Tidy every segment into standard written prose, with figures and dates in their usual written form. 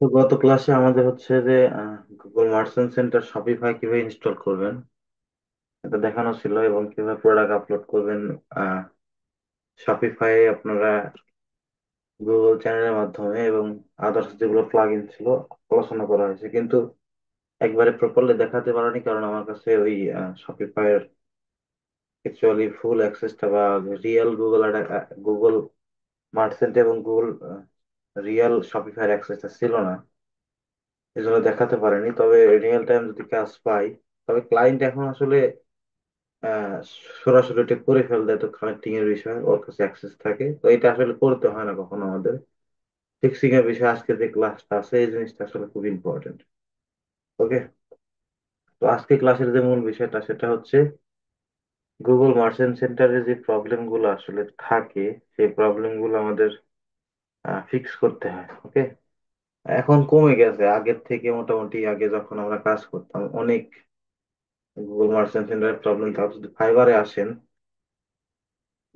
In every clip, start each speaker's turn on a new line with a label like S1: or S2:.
S1: তো গত ক্লাসে আমাদের হচ্ছে যে গুগল মার্চেন্ট সেন্টার শপিফাই কিভাবে ইনস্টল করবেন এটা দেখানো ছিল এবং কিভাবে প্রোডাক্ট আপলোড করবেন শপিফাই আপনারা গুগল চ্যানেলের মাধ্যমে এবং আদার্স যেগুলো প্লাগ ইন ছিল আলোচনা করা হয়েছে, কিন্তু একবারে প্রপারলি দেখাতে পারিনি কারণ আমার কাছে ওই শপিফাই এর অ্যাকচুয়ালি ফুল অ্যাক্সেসটা বা রিয়েল গুগল মার্চেন্ট এবং গুগল রিয়েল শপিফাই অ্যাক্সেসটা ছিল না, এই জন্য দেখাতে পারেনি। তবে রিয়েল টাইম যদি কাজ পাই, তবে ক্লায়েন্ট এখন আসলে আহ, সরাসরি এটা করে ফেলতে, তো কানেক্টিং এর বিষয় ওর কাছে অ্যাক্সেস থাকে, তো এটা আসলে করতে হয় না কখনো আমাদের। ফিক্সিং এর বিষয় আজকে যে ক্লাসটা আছে এই জিনিসটা আসলে খুব ইম্পর্টেন্ট। ওকে, তো আজকে ক্লাসের যে মূল বিষয়টা সেটা হচ্ছে গুগল মার্চেন্ট সেন্টারে যে প্রবলেম গুলো আসলে থাকে সেই প্রবলেম গুলো আমাদের ফিক্স করতে হয়। ওকে, এখন কমে গেছে আগের থেকে, মোটামুটি আগে যখন আমরা কাজ করতাম অনেক গুগল মার্চেন্ট সেন্টারের প্রবলেম থাকতো।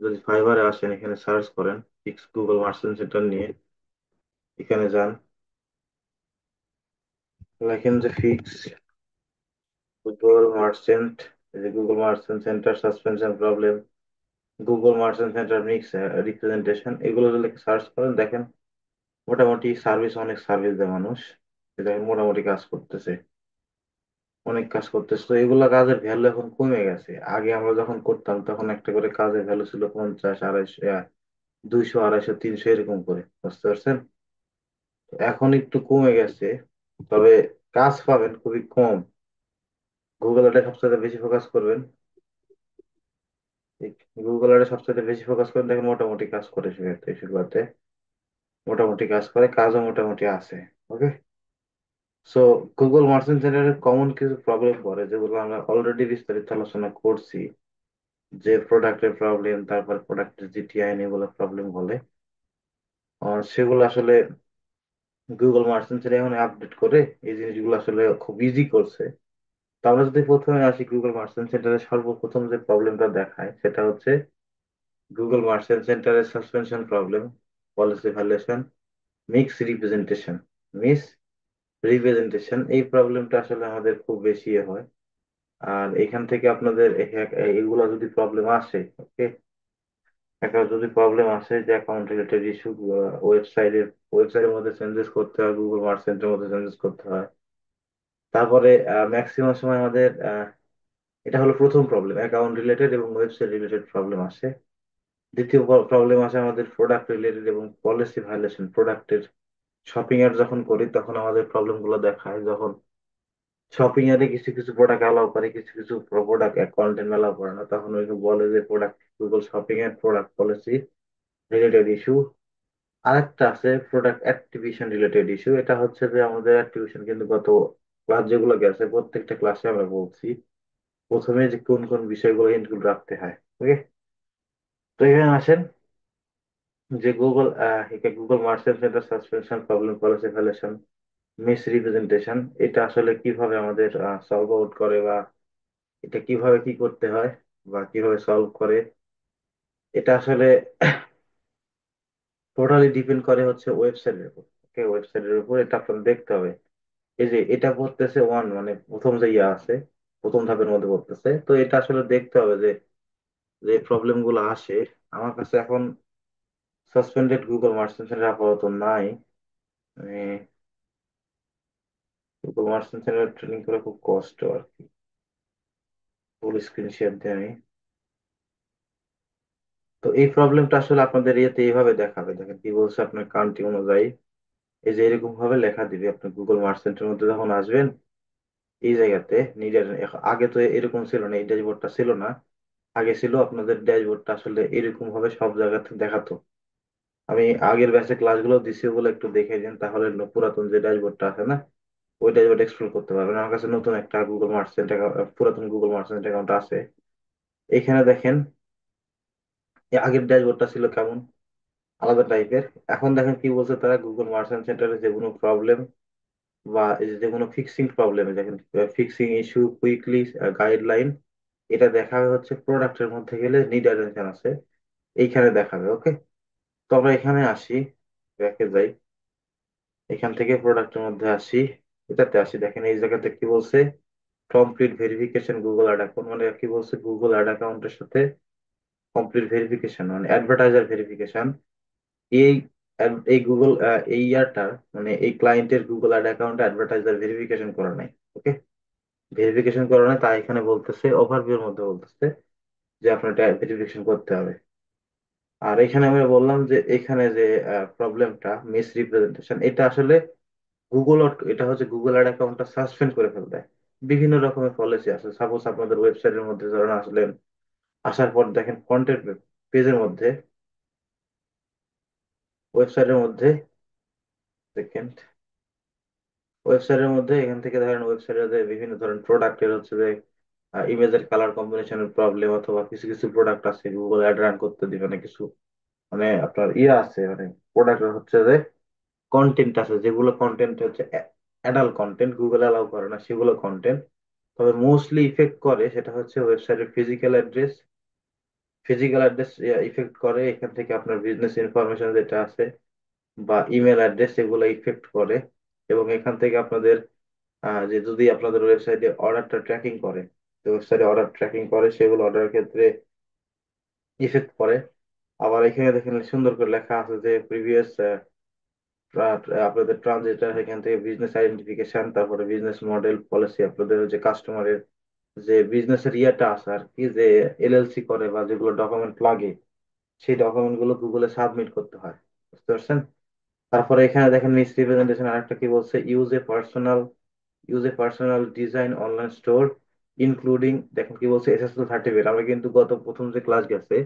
S1: যদি ফাইবারে আসেন এখানে সার্চ করেন ফিক্স গুগল মার্চেন্ট সেন্টার নিয়ে, এখানে যান, লেখেন যে fix Google merchant, Google Merchant centre suspension problem, Google Merchant centre mix representation, এগুলো যদি সার্চ করেন দেখেন মোটামুটি অনেক সার্ভিস দেয় মানুষ, এটা মোটামুটি কাজ করতেছে, অনেক কাজ করতেছে। তো এগুলা কাজের ভ্যালু এখন কমে গেছে। আগে আমরা যখন করতাম তখন একটা করে কাজের ভ্যালু ছিল 50, 250, 200, 250, 300 এরকম করে, বুঝতে পারছেন? এখন একটু কমে গেছে, তবে কাজ পাবেন খুবই কম। গুগল এটা সবচেয়ে বেশি ফোকাস করবেন, গুগল এটা সবচেয়ে বেশি ফোকাস করেন, দেখেন মোটামুটি কাজ করে শুরুতে, মোটামুটি কাজ করে, কাজও মোটামুটি আছে। ওকে, সো গুগল মার্চেন্ট সেন্টারের কমন কিছু প্রবলেম পড়ে যেগুলো আমরা অলরেডি বিস্তারিত আলোচনা করছি, যে প্রোডাক্টের প্রবলেম, তারপর প্রোডাক্টের জিটিআই এগুলো প্রবলেম বলে, সেগুলো আসলে গুগল মার্চেন্ট সেন্টার এখন আপডেট করে এই জিনিসগুলো আসলে খুব ইজি করছে। তো আমরা যদি প্রথমে আসি গুগল মার্চেন্ট সেন্টারে, সর্বপ্রথম যে প্রবলেমটা দেখায় সেটা হচ্ছে গুগল মার্চেন্ট সেন্টারের suspension problem, policy validation, mix representation, miss representation, এই প্রবলেমটা আসলে আমাদের খুব বেশি হয়। আর এখান থেকে আপনাদের এগুলো যদি প্রবলেম আসে, ওকে, একটা যদি প্রবলেম আসে যে অ্যাকাউন্ট রিলেটেড ইস্যু, ওয়েবসাইটের ওয়েবসাইটের মধ্যে চেঞ্জেস করতে হয়, গুগল মার্চেন্টের মধ্যে চেঞ্জেস করতে হয়, তারপরে ম্যাক্সিমাম সময় আমাদের এটা হলো প্রথম প্রবলেম, অ্যাকাউন্ট রিলেটেড এবং ওয়েবসাইট রিলেটেড প্রবলেম আসে। দ্বিতীয় প্রবলেম আসে আমাদের প্রোডাক্ট রিলেটেড এবং পলিসি ভায়োলেশন, প্রোডাক্টের শপিং এর যখন করি তখন আমাদের প্রবলেম গুলো দেখায়, যখন শপিং এর কিছু কিছু প্রোডাক্ট অ্যালাউ করে, কিছু কিছু প্রোডাক্ট কন্টেন্ট অ্যালাউ করে না, তখন ওই বলে যে প্রোডাক্ট গুগল শপিং এর প্রোডাক্ট পলিসি রিলেটেড ইস্যু। আরেকটা আছে প্রোডাক্ট অ্যাক্টিভেশন রিলেটেড ইস্যু, এটা হচ্ছে যে আমাদের অ্যাক্টিভেশন কিন্তু গত ক্লাস যেগুলো গেছে প্রত্যেকটা ক্লাসে আমরা বলছি প্রথমে যে কোন কোন বিষয়গুলো ইনক্লুড রাখতে হয়। ওকে, তো এখানে আসেন যে Google Merchant centre suspension problem, policy violation, miss representation, এটা আসলে কিভাবে আমাদের সলভ আউট করে, বা এটা কিভাবে কি করতে হয়, বা কিভাবে সলভ করে, এটা আসলে টোটালি ডিপেন্ড করে হচ্ছে ওয়েবসাইটের উপর। ওকে, ওয়েবসাইটের উপর এটা আপনার দেখতে হবে। এই যে এটা পড়তেছে ওয়ান, মানে প্রথম যে ইয়ে আছে, প্রথম ধাপের মধ্যে পড়তেছে, তো এটা আসলে দেখতে হবে যে যে প্রবলেম গুলো আসে। আমার কাছে এখন সাসপেন্ডেড গুগল মার্চেন্ট সেন্টার আপাতত নাই, মানে গুগল মার্চেন্ট সেন্টার ট্রেনিং করে খুব কষ্ট আর কি। ফুল স্ক্রিন শেয়ার দিয়ে আমি, তো এই প্রবলেমটা আসলে আপনাদের ইয়েতে এইভাবে দেখাবে, দেখেন কি বলছে, আপনার কান্ট্রি অনুযায়ী এই যে এরকম ভাবে লেখা দিবে। আপনি গুগল মার্চেন্টের মধ্যে যখন আসবেন এই জায়গাতে নিজের, আগে তো এরকম ছিল না, এই ড্যাশবোর্ডটা ছিল না। আগে ছিল আপনাদের ড্যাশবোর্ডটা আসলে এরকম ভাবে সব জায়গাতে দেখাতো। আমি আগের ব্যাচে ক্লাসগুলো দিছি, ওগুলো একটু দেখে দিন, তাহলে পুরাতন যে ড্যাশবোর্ডটা আছে না, ওই ড্যাশবোর্ড এক্সপ্লোর করতে পারবেন। আমার কাছে নতুন একটা গুগল মার্চেন্ট পুরাতন গুগল মার্চেন্ট অ্যাকাউন্ট আছে। এখানে দেখেন আগের ড্যাশবোর্ডটা ছিল কেমন, আলাদা টাইপের। এখন দেখেন কি বলছে তারা, গুগল মার্চেন্ট সেন্টারে যে কোনো প্রবলেম বা এই যে কোনো ফিক্সিং প্রবলেমে দেখেন, ফিক্সিং ইস্যু কুইকলি গাইডলাইন, এটা দেখাবে হচ্ছে প্রোডাক্টের মধ্যে গেলে নিড অ্যাটেনশন আছে, এইখানে দেখাবে। ওকে, তো আমরা এখানে আসি। ব্যাকে যাই, এখান থেকে প্রোডাক্টের মধ্যে আসি, এটাতে আসি, দেখেন এই জায়গাতে কি বলছে, complete verification Google ad account, মানে কি বলছে, গুগল অ্যাড অ্যাকাউন্টের সাথে কমপ্লিট ভেরিফিকেশন মানে অ্যাডভার্টাইজার ভেরিফিকেশন। এই এই গুগল এই ইয়ারটার মানে এই ক্লায়েন্টের গুগল অ্যাড অ্যাকাউন্টে অ্যাডভার্টাইজার ভেরিফিকেশন করা নাই। ওকে, ভেরিফিকেশন করা নাই, তাই এখানে বলতেছে ওভারভিউর মধ্যে বলতেছে যে আপনার ভেরিফিকেশন করতে হবে। আর এখানে আমরা বললাম যে এখানে যে প্রবলেমটা মিস রিপ্রেজেন্টেশন, এটা আসলে গুগল, এটা হচ্ছে গুগল অ্যাড অ্যাকাউন্টটা সাসপেন্ড করে ফেলতে হয়। বিভিন্ন রকমের পলিসি আছে। সাপোজ আপনাদের ওয়েবসাইটের মধ্যে ধরেন আসলেন, আসার পর দেখেন কন্টেন্ট পেজের মধ্যে, ওয়েবসাইটের মধ্যে, দেখেন ওয়েবসাইটের মধ্যে এখান থেকে ধরেন ওয়েবসাইটের বিভিন্ন ধরনের প্রোডাক্টের হচ্ছে যে ইমেজের কালার কম্বিনেশনের প্রবলেম, অথবা কিছু কিছু প্রোডাক্ট আছে গুগল অ্যাড রান করতে দিবে না কিছু, মানে আপনার ইয়ে আছে, মানে প্রোডাক্ট হচ্ছে যে কন্টেন্ট আছে, যেগুলো কন্টেন্ট হচ্ছে অ্যাডাল্ট কন্টেন্ট, গুগল অ্যালাউ করে না সেগুলো কন্টেন্ট। তবে মোস্টলি ইফেক্ট করে সেটা হচ্ছে ওয়েবসাইটের ফিজিক্যাল অ্যাড্রেস ইফেক্ট করে, এখান থেকে আপনার বিজনেস ইনফরমেশন যেটা আছে বা ইমেল অ্যাড্রেস এগুলো ইফেক্ট করে। এবং এখান থেকে আপনাদের যে যদি আপনাদের ওয়েবসাইটে অর্ডারটা ট্র্যাকিং করে, ওয়েবসাইটে অর্ডার ট্র্যাকিং করে সেগুলো অর্ডারের ক্ষেত্রে ইফেক্ট করে। আবার এখানে দেখেন সুন্দর করে লেখা আছে যে প্রিভিয়াস আপনাদের ট্রানজিটার, এখান থেকে বিজনেস আইডেন্টিফিকেশন, তারপরে বিজনেস মডেল পলিসি, আপনাদের যে কাস্টমারের যে বিজনেসের ইয়েটা আছে আর কি, যে এলএলসি করে বা যেগুলো ডকুমেন্ট লাগে, সেই ডকুমেন্ট গুলো গুগলে সাবমিট করতে হয়। বুঝতে পারছেন? তারপরে এখানে দেখেন মিস রিপ্রেজেন্টেশন আরেকটা কি বলছে, use a personal design online store including, দেখেন কি বলছে, এসএসএল সার্টিফিকেট। আমরা কিন্তু গত প্রথম যে ক্লাস গেছে,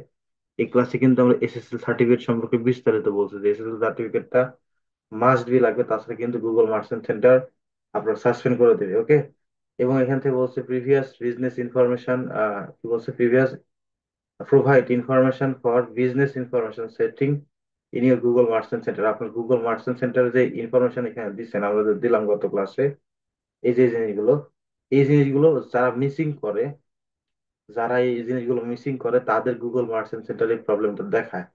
S1: এই ক্লাসে কিন্তু আমরা এসএসএল সার্টিফিকেট সম্পর্কে বিস্তারিত বলছি যে এসএসএল সার্টিফিকেটটা মাস্ট বি লাগবে, তাছাড়া কিন্তু গুগল মার্চেন্ট সেন্টার আপনার সাসপেন্ড করে দেবে। ওকে, এবং এখান থেকে বলছে প্রিভিয়াস বিজনেস ইনফরমেশন, কি বলছে, previous provide information for business information setting in your Google Merchant centre. আপনার গুগল মার্চেন্ট সেন্টারে যে ইনফরমেশন এখানে দিচ্ছেন, আমরা যে দিলাম গত ক্লাসে, এই যে জিনিসগুলো, এই জিনিসগুলো যারা মিসিং করে, যারা এই জিনিসগুলো মিসিং করে তাদের গুগল মার্চেন্ট সেন্টার এই প্রবলেমটা দেখায়।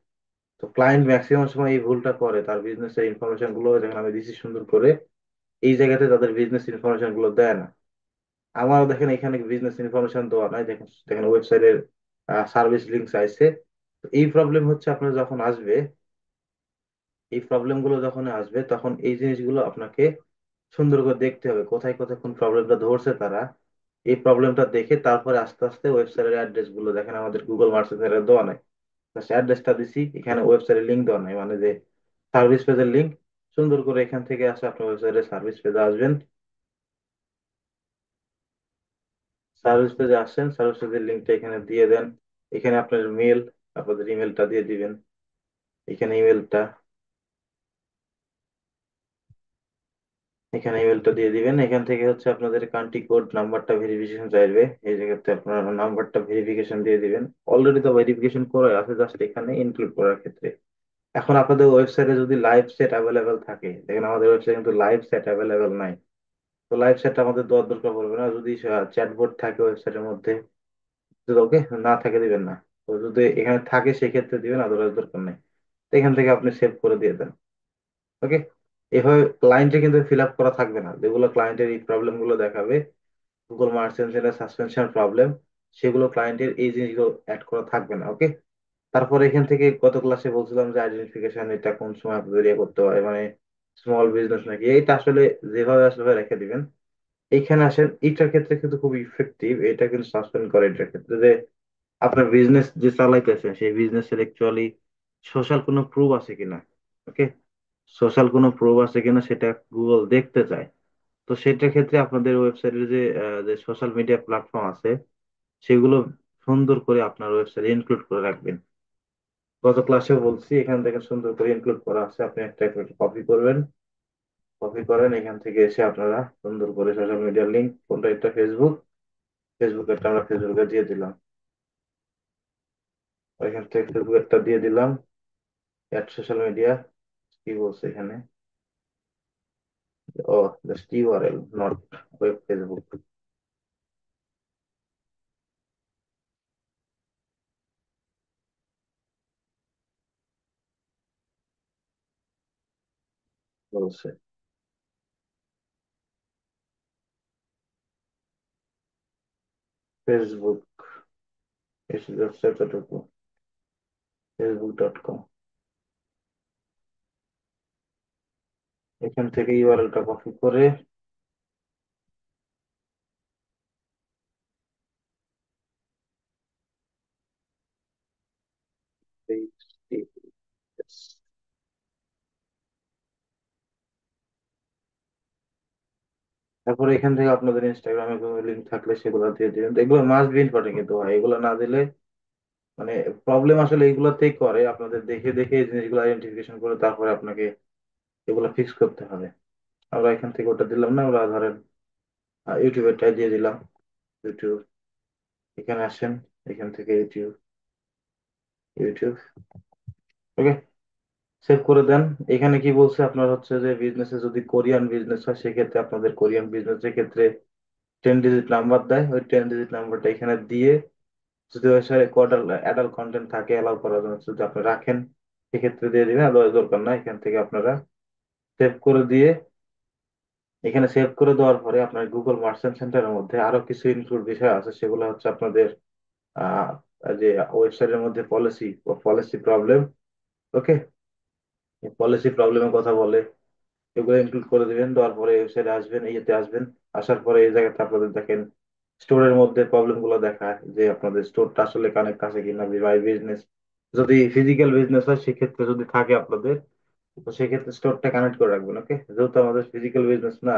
S1: তো ক্লায়েন্ট ম্যাক্সিমাম সময় এই ভুলটা করে, তার বিজনেস এর ইনফরমেশন গুলো যেখানে আমি দিচ্ছি সুন্দর করে, এই জায়গাতে তাদের বিজনেস ইনফরমেশন গুলো দেয় না। আমারও দেখেন এখানে বিজনেস ইনফরমেশন দেওয়া নাই, দেখেন দেখেন ওয়েবসাইটের সার্ভিস লিঙ্ক চাইছে। তো এই প্রবলেম হচ্ছে আপনার যখন আসবে, এই প্রবলেম গুলো যখন আসবে তখন এই জিনিসগুলো আপনাকে সুন্দর করে দেখতে হবে, কোথায় কোথায় কোন প্রবলেমটা ধরছে তারা। এই প্রবলেমটা দেখে তারপরে আস্তে আস্তে ওয়েবসাইটের অ্যাড্রেস গুলো, দেখেন আমাদের গুগল মার্চেন্টের দেওয়া নাই, অ্যাড্রেসটা দিছি, এখানে ওয়েবসাইটের লিঙ্ক দেওয়া নাই, মানে যে সার্ভিস পেজের লিঙ্ক। সুন্দর করে এখান থেকে আসে আপনার ওয়েবসাইটের সার্ভিস পেজে আসবেন, সার্ভিস পেজে আসেন, সার্ভিস পেজের লিঙ্কটা এখানে দিয়ে দেন। এখানে আপনার মেল, আপনাদের ইমেলটা দিয়ে দিবেন, এখানে ইমেলটা, এখানে ইমেলটা দিয়ে দিবেন। এখান থেকে হচ্ছে আপনাদের কান্ট্রি কোড নাম্বারটা ভেরিফিকেশন চাইবে, এই জায়গাতে আপনার নাম্বারটা ভেরিফিকেশন দিয়ে দিবেন। অলরেডি তো ভেরিফিকেশন করে আছে, জাস্ট এখানে ইনক্লুড করার ক্ষেত্রে। এখন আপনাদের ওয়েবসাইটে যদি লাইভ সেট অ্যাভেলেবেল থাকে, দেখেন আমাদের ওয়েবসাইটে কিন্তু লাইভ সেট অ্যাভেলেবেল নাই। তো লাইভ সেট আমাদের দেওয়ার দরকার পড়বে না, যদি চ্যাটবোর্ড থাকে ওয়েবসাইটের মধ্যে, যদি ওকে না থাকে দিবেন না। তো যদি এখানে থাকে সেক্ষেত্রে দিবেন, আদারওয়াইজ দরকার নেই। তো এখান থেকে আপনি সেভ করে দিয়ে দেন। ওকে, এভাবে ক্লায়েন্টে কিন্তু ফিল আপ করা থাকবে না, যেগুলো ক্লায়েন্টের এই প্রবলেম গুলো দেখাবে, গুগল মার্চেন্ট সাসপেনশন প্রবলেম, সেগুলো ক্লায়েন্টের এই জিনিসগুলো অ্যাড করা থাকবে না। ওকে, তারপরে এখান থেকে গত ক্লাসে বলছিলাম যে আইডেন্টিফিকেশন, এটা কোন সময় আপনাদের ইয়ে করতে হয়, মানে স্মল বিজনেস নাকি, এইটা আসলে যেভাবে আসলে রেখে দিবেন। এইখানে আসেন, এইটার ক্ষেত্রে কিন্তু খুব ইফেক্টিভ, এটা কিন্তু সাসপেন্ড করে এটার ক্ষেত্রে যে আপনার বিজনেস যে চালাইতেছে সেই বিজনেসের অ্যাকচুয়ালি সোশ্যাল কোনো প্রুফ আছে কিনা। ওকে, সোশ্যাল কোনো প্রুফ আছে কিনা সেটা গুগল দেখতে চায়। তো সেটার ক্ষেত্রে আপনাদের ওয়েবসাইটের যে সোশ্যাল মিডিয়া প্ল্যাটফর্ম আছে সেগুলো সুন্দর করে আপনার ওয়েবসাইটে ইনক্লুড করে রাখবেন। গত ক্লাসেও বলছি, এখান থেকে সুন্দর করে ইনক্লুড করা আছে, আপনি একটা একটা কপি করবেন, কপি করেন, এখান থেকে এসে আপনারা সুন্দর করে সোশ্যাল মিডিয়ার লিঙ্ক, কোনটা, এটা ফেসবুক, ফেসবুকেরটা আমরা ফেসবুকে দিয়ে দিলাম, এখান থেকে ফেসবুকেরটা দিয়ে দিলাম, অ্যাড সোশ্যাল মিডিয়া, কি বলছে এখানে, ও just URL, not web Facebook. বলছে ফেসবুক, এতটুকু, facebook.com। এখান থেকে ইউআরএলটা কপি করে তারপরে এখান থেকে আপনাদের ইনস্টাগ্রামে কোনো লিঙ্ক থাকলে সেগুলো দিয়ে দিবেন। তো এগুলো মাস্ট বি ইম্পর্টেন্ট, কিন্তু ভাই এগুলো না দিলে মানে প্রবলেম আসলে এইগুলোতেই করে, আপনাদের দেখে দেখে এই জিনিসগুলো আইডেন্টিফিকেশন করে তারপরে আপনাকে এগুলো ফিক্স করতে হবে। আমরা এখান থেকে ওটা দিলাম না, ওরা ধরেন ইউটিউবেরটাই দিয়ে দিলাম। ইউটিউব, এখানে আসেন, এখান থেকে ইউটিউব, ইউটিউব, ওকে, সেভ করে দেন। এখানে কি বলছে আপনার হচ্ছে যে বিজনেসে যদি কোরিয়ান বিজনেস হয় সেক্ষেত্রে আপনাদের কোরিয়ান বিজনেসের ক্ষেত্রে 10 ডিজিট নাম্বার দেয়, ওই 10 ডিজিট নাম্বারটা এখানে দিয়ে যদি ওই সাথে অ্যাডাল্ট কন্টেন্ট থাকে অ্যালাউ করার জন্য যদি আপনি রাখেন সেক্ষেত্রে দিয়ে দিবেন, আর দরকার নাই। এখান থেকে আপনারা সেভ করে দিয়ে, এখানে সেভ করে দেওয়ার পরে আপনার গুগল মার্চেন্ট সেন্টারের মধ্যে আরো কিছু ইনক্লুড বিষয় আছে, সেগুলো হচ্ছে আপনাদের আহ যে ওয়েবসাইটের মধ্যে পলিসি পলিসি প্রবলেম, ওকে, পলিসি প্রবলেমের কথা বলে, এগুলো ইনক্লুড করে দিবেন। দেওয়ার পরে ওয়েবসাইটে আসবেন, ইয়েতে আসবেন, আসার পরে এই জায়গাতে আপনাদের দেখেন স্টোরের মধ্যে প্রবলেম গুলো দেখায় যে আপনাদের স্টোরটা আসলে কানেক্ট আছে কিনা, বাই বিজনেস যদি ফিজিক্যাল বিজনেস হয় সেক্ষেত্রে যদি থাকে আপনাদের, তো সেক্ষেত্রে স্টোরটা কানেক্ট করে রাখবেন। ওকে, যেহেতু আমাদের ফিজিক্যাল বিজনেস না,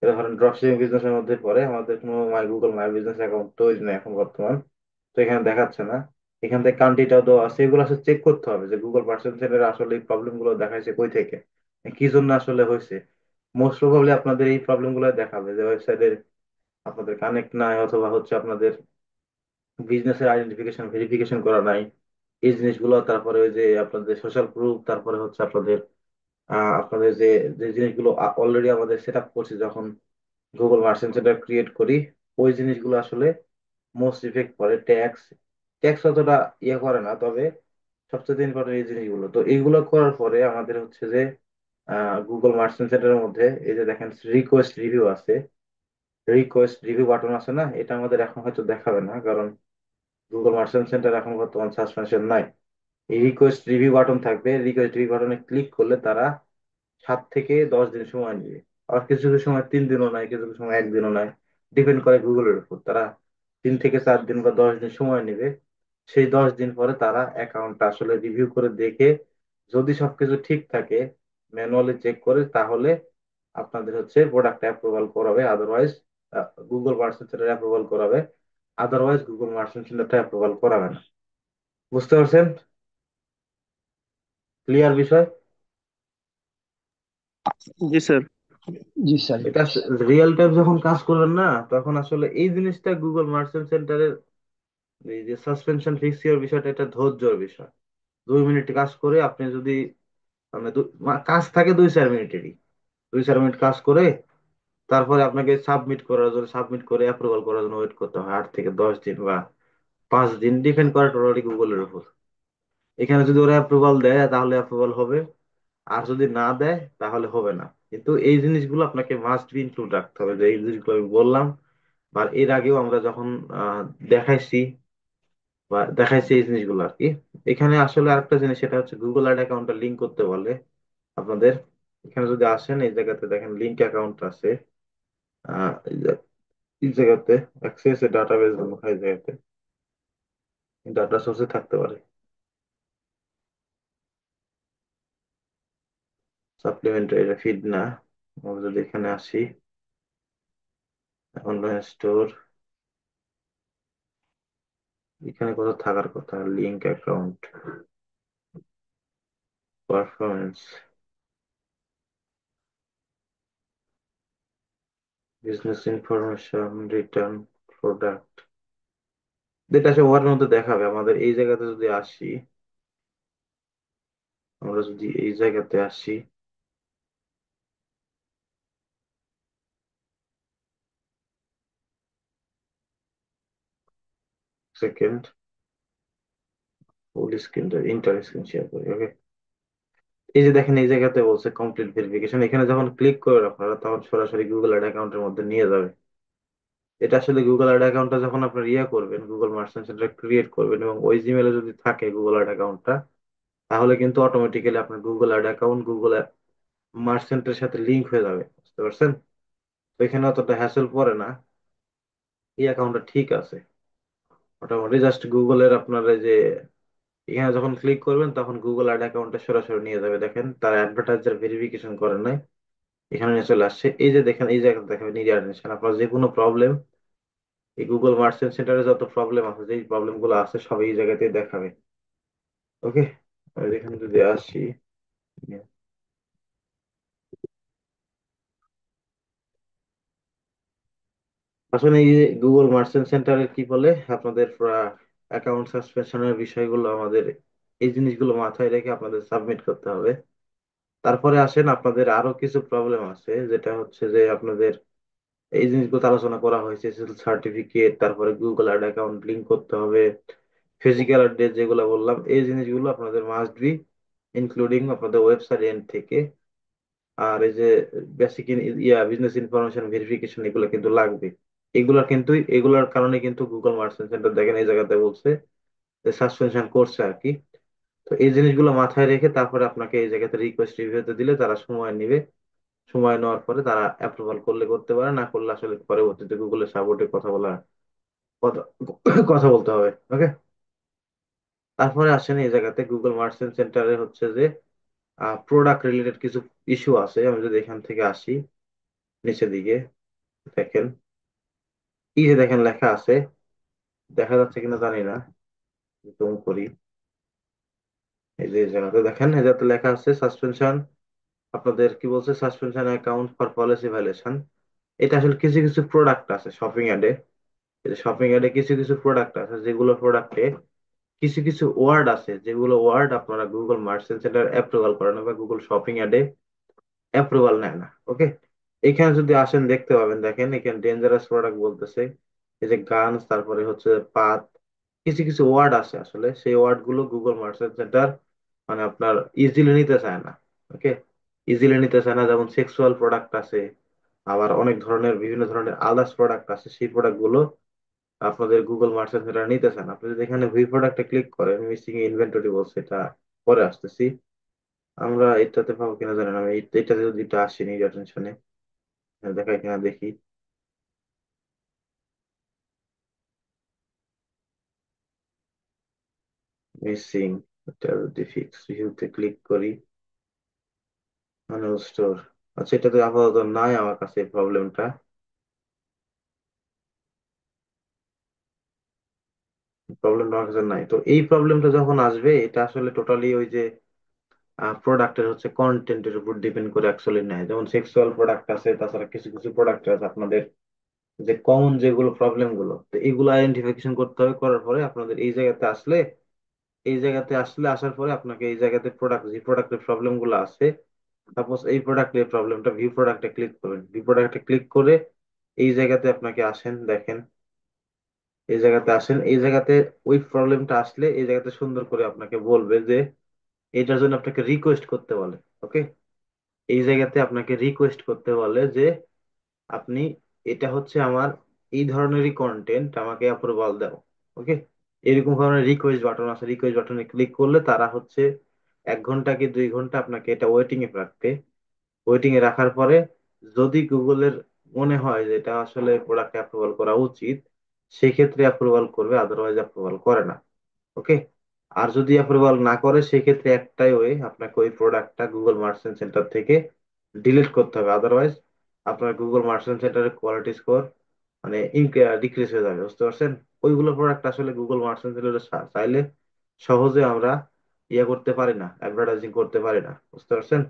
S1: এটা ধরেন ড্রপশিপিং বিজনেসের মধ্যে পড়ে, আমাদের কোনো গুগল মাই বিজনেস অ্যাকাউন্ট তৈরি নেই এখন বর্তমান, তো এখানে দেখাচ্ছে না। এখান থেকে কান্ট্রিটাও দেওয়া আছে, এগুলো আসলে চেক করতে হবে যে গুগল পার্সেন্টের আসলে এই প্রবলেম গুলো দেখাইছে কই থেকে, কি জন্য আসলে হয়েছে। মোস্ট প্রবাবলি আপনাদের এই প্রবলেম গুলো দেখাবে যে ওয়েবসাইটের আপনাদের কানেক্ট নাই, অথবা হচ্ছে আপনাদের বিজনেসের আইডেন্টিফিকেশন ভেরিফিকেশন করা নাই, এই জিনিসগুলো। তারপরে ওই যে আপনাদের সোশ্যাল প্রুফ, তারপরে হচ্ছে আপনাদের আপনাদের যে যে জিনিসগুলো অলরেডি আমাদের সেট আপ করছি যখন গুগল মার্চেন্ট সেন্টার ক্রিয়েট করি, ওই জিনিসগুলো আসলে মোস্ট ইফেক্ট করে। ট্যাক্স, ট্যাক্স অতটা ইয়ে করে না, তবে সবচেয়ে ইম্পর্টেন্ট এই জিনিসগুলো। তো এইগুলো করার পরে আমাদের হচ্ছে যে গুগল মার্চেন্ট সেন্টারের মধ্যে এই যে দেখেন রিকোয়েস্ট রিভিউ আছে, রিকোয়েস্ট রিভিউ বাটন আছে না, এটা আমাদের এখন হয়তো দেখাবে না, কারণ গুগল মার্চেন্ট সেন্টার এখন বর্তমান সাসপেনশন নাই। এই রিকোয়েস্ট রিভিউ বাটন থাকবে, রিকোয়েস্ট রিভিউ বাটনে ক্লিক করলে তারা 7 থেকে 10 দিন সময় নিবে। আবার কিছু কিছু সময় 3 দিনও নাই, কিছু কিছু সময় একদিনও নাই, ডিপেন্ড করে গুগলের উপর। তারা 3 থেকে 4 দিন বা 10 দিন সময় নিবে। সেই 10 দিন পরে তারা অ্যাকাউন্টটা আসলে রিভিউ করে দেখে যদি সবকিছু ঠিক থাকে, ম্যানুয়ালি চেক করে, তাহলে আপনাদের হচ্ছে প্রোডাক্ট অ্যাপ্রুভাল করাবে। Otherwise Google Merchant centre approval করাবে, আদারওয়াইজ গুগল মার্চেন্ট সেন্টারটা অ্যাপ্রুভাল করাবে না। বুঝতে পারছেন? ক্লিয়ার বিষয়?
S2: জি স্যার।
S3: জি স্যার।
S1: এটা রিয়েল টাইম যখন কাজ করবেন না, তখন আসলে এই জিনিসটা গুগল মার্চেন্ট সেন্টারের এই যে সাসপেনশন ফিক্সিওর বিষয়টা, এটা ধৈর্যের বিষয়। 2 মিনিট কাজ করে আপনি যদি মানে কাজ থাকে 2-4 মিনিটেরই, 2-4 মিনিট কাজ করে তারপরে আপনাকে সাবমিট করার জন্য, সাবমিট করে অ্যাপ্রুভাল করার জন্য ওয়েট করতে হয় 8 থেকে 10 দিন বা 5 দিন, ডিপেন্ড করে টোটালি গুগলের উপর। এখানে যদি ওরা অ্যাপ্রুভাল দেয় তাহলে অ্যাপ্রুভাল হবে, আর যদি না দেয় তাহলে হবে না। কিন্তু এই জিনিসগুলো আপনাকে মাস্ট বি ইনক্লুড রাখতে হবে, যে এই জিনিসগুলো আমি বললাম, বা এর আগেও আমরা যখন আহ, দেখাইছি বা দেখাইছি এই জিনিসগুলো আর কি। এখানে আসলে আরেকটা জিনিস, সেটা হচ্ছে গুগল অ্যাড অ্যাকাউন্টটা লিঙ্ক করতে বলে আপনাদের। এখানে যদি আসেন, এই জায়গাতে দেখেন লিঙ্ক অ্যাকাউন্ট আছে, এই জায়গাতে অ্যাক্সেস ডাটাবেস এই জায়গাতে ডাটা সোর্সে থাকতে পারে, সাপ্লিমেন্টারি, এটা ফিড না। আমরা যদি এখানে আসি, অনলাইন স্টোর, এখানে কোথাও থাকার কথা, link account, performance, business information, return, product, এটা সব ওয়ার মধ্যে দেখাবে। আমাদের এই জায়গাতে যদি আসি, আমরা যদি এই জায়গাতে আসি, second, full screen, inter screen share করি, ওকে। এই যে দেখেন এই জায়গাতে বলছে কমপ্লিট ভেরিফিকেশন, এখানে যখন ক্লিক করবেন আপনারা তখন সরাসরি গুগল অ্যাড অ্যাকাউন্টের মধ্যে নিয়ে যাবে। এটা আসলে গুগল অ্যাড অ্যাকাউন্টটা যখন আপনার করবেন, গুগল মার্চেন্ট সেন্টার ক্রিয়েট করবেন এবং ওই জিমেলে যদি থাকে গুগল অ্যাড অ্যাকাউন্টটা, তাহলে কিন্তু অটোমেটিক্যালি আপনার গুগল অ্যাড অ্যাকাউন্ট গুগল মার্চেন্টের সাথে লিংক হয়ে যাবে, বুঝতে পারছেন? তো এখানে অতটা হ্যাসেল পড়ে না, এই অ্যাকাউন্টটা ঠিক আছে মোটামুটি। জাস্ট গুগলের আপনার এই যে এখানে যখন ক্লিক করবেন তখন গুগল অ্যাড অ্যাকাউন্টে সরাসরি নিয়ে যাবে। দেখেন তার অ্যাডভার্টাইজার ভেরিফিকেশন করেন নাই, এখানে নিয়ে চলে আসছে। এই যে দেখেন এই জায়গাটা দেখাবে নিডিয়ার নেশন, আপনার যে কোনো প্রবলেম, এই গুগল মার্চেন্ট সেন্টারে যত প্রবলেম আছে, যে প্রবলেম গুলো আছে সব এই জায়গাতেই দেখাবে। ওকে, এখানে যদি আসি, আসলে এই যে গুগল মার্চেন্ট সেন্টারের কি বলে আপনাদের অ্যাকাউন্ট সাসপেনশনের বিষয়গুলো আমাদের, এই জিনিসগুলো মাথায় রেখে আপনাদের সাবমিট করতে হবে। তারপরে আসেন আপনাদের আরো কিছু প্রবলেম আছে, যেটা হচ্ছে যে আপনাদের এই জিনিসগুলো আলোচনা করা হয়েছে, সার্টিফিকেট, তারপরে গুগল অ্যাড অ্যাকাউন্ট লিংক করতে হবে, ফিজিক্যাল অ্যাড্রেস যেগুলো বললাম, এই জিনিসগুলো আপনাদের মাস্ট বি ইনক্লুডিং আপনাদের ওয়েবসাইট এন্ড থেকে। আর এই যে বেসিক বিজনেস ইনফরমেশন ভেরিফিকেশন, এগুলো কিন্তু লাগবে। এগুলোর কারণে কিন্তু গুগল মার্চেন্ট সেন্টার দেখেন এই জায়গাতে বলছে যে সাসপেনশন করছে আর কি। তো এই জিনিসগুলো মাথায় রেখে তারপরে আপনাকে এই জায়গাতে রিকোয়েস্ট রিভিউতে দিলে তারা সময় নিবে। সময় নেওয়ার পরে তারা অ্যাপ্রুভাল করলে করতে পারে, না করলে আসলে পরবর্তীতে গুগলের সাপোর্টে কথা কথা বলতে হবে। ওকে, তারপরে আসেন এই জায়গাতে গুগল মার্চেন্ট সেন্টারে হচ্ছে যে প্রোডাক্ট রিলেটেড কিছু ইস্যু আছে। আমি যদি এখান থেকে আসি নিচের দিকে, দেখেন এই যে দেখেন লেখা আছে, দেখা যাচ্ছে কিনা জানি না, জুম করি। এই যে এই জায়গাতে দেখেন এই জায়গাতে লেখা আছে সাসপেনশন, আপনাদের কি বলছে, suspension account for policy violation. এটা আসলে কিছু কিছু প্রোডাক্ট আছে শপিং অ্যাডে, শপিং অ্যাডে কিছু কিছু প্রোডাক্ট আছে যেগুলো প্রোডাক্টে কিছু কিছু ওয়ার্ড আছে, যেগুলো ওয়ার্ড আপনারা গুগল মার্চেন্ট সেন্টার অ্যাপ্রুভাল করেন না বা গুগল শপিং অ্যাডে অ্যাপ্রুভাল নেয় না। ওকে, এখানে যদি আসেন দেখতে পাবেন, দেখেন এখানে ডেঞ্জারাস প্রোডাক্ট বলতেছে, এই যে গানস, তারপরে হচ্ছে পাত, কিছু কিছু ওয়ার্ড আছে আসলে সেই ওয়ার্ড গুলো গুগল মার্চেন্ট সেন্টার মানে আপনার ইজিলি নিতে চায় না। ওকে, ইজিলি নিতে চায় না, যেমন সেক্সুয়াল প্রোডাক্ট আছে, আবার অনেক ধরনের বিভিন্ন ধরনের আদার্স প্রোডাক্ট আছে, সেই প্রোডাক্ট গুলো আপনাদের গুগল মার্চেন্ট সেন্টার নিতে চান। আপনি যদি এখানে ভি প্রোডাক্টে ক্লিক করেন, মিসিং ইনভেন্টরি বলছে, এটা পরে আসতেছি, আমরা এটাতে পাবো কিনা জানেন, আমি এটাতে যদি এটা আসেনি টেনশনে দেখাই কিনা দেখি। মিসিং, এটা যদি ফিক্স ভিউতে ক্লিক করি, ম্যানুয়াল স্টোর, আচ্ছা এটাতে আপাতত নাই আমার কাছে প্রবলেমটা, প্রবলেমটা আমার কাছে নাই। তো এই প্রবলেমটা যখন আসবে, এটা আসলে টোটালি ওই যে প্রোডাক্টের হচ্ছে কন্টেন্টের উপর ডিপেন্ড করে অ্যাকচুয়ালি নেয়। যেমন সেক্সুয়াল প্রোডাক্ট আছে, তাছাড়া কিছু কিছু প্রোডাক্ট আছে আপনাদের যে কমন যেগুলো প্রবলেম গুলো, তো এগুলো আইডেন্টিফিকেশন করতে হবে। করার পরে আপনাদের এই জায়গাতে আসলে, এই জায়গাতে আসলে আসার পরে আপনাকে এই জায়গাতে প্রোডাক্ট, যে প্রোডাক্টের প্রবলেম গুলো আছে, সাপোজ এই প্রোডাক্টের প্রবলেমটা ভিউ প্রোডাক্টে ক্লিক করবেন, ভিউ প্রোডাক্টে ক্লিক করে এই জায়গাতে আপনাকে আসেন, দেখেন এই জায়গাতে আসেন, এই জায়গাতে ওই প্রবলেমটা আসলে এই জায়গাতে সুন্দর করে আপনাকে বলবে যে এটার জন্য আপনাকে রিকোয়েস্ট করতে বলে। ওকে, এই জায়গাতে আপনাকে রিকোয়েস্ট করতে বলে যে আপনি, এটা হচ্ছে আমার এই ধরনেরই কন্টেন্ট, আমাকে অ্যাপ্রুভাল দাও। ওকে, এরকম ধরনের রিকোয়েস্ট বাটন আছে, রিকোয়েস্ট বাটনে ক্লিক করলে তারা হচ্ছে 1 ঘন্টা কি 2 ঘন্টা আপনাকে এটা ওয়েটিং এ রাখবে। ওয়েটিং এ রাখার পরে যদি গুগলের মনে হয় যে এটা আসলে প্রোডাক্ট অ্যাপ্রুভাল করা উচিত, সেই ক্ষেত্রে অ্যাপ্রুভাল করবে, আদারওয়াইজ অ্যাপ্রুভাল করে না। ওকে, আর যদি অ্যাপ্রুভাল না করে সেই ক্ষেত্রে একটাই ওয়ে, আপনাকে ওই প্রোডাক্টটা গুগল মার্চেন্ট সেন্টার থেকে ডিলিট করতে হবে, আদারওয়াইজ আপনার গুগল মার্চেন্ট সেন্টারের কোয়ালিটি স্কোর মানে ডিক্রিজ হয়ে যাবে, বুঝতে পারছেন? ওইগুলো প্রোডাক্ট আসলে গুগল মার্চেন্ট সেন্টারে চাইলে সহজে আমরা ইয়ে করতে পারি না, অ্যাডভার্টাইজিং করতে পারি না, বুঝতে পারছেন?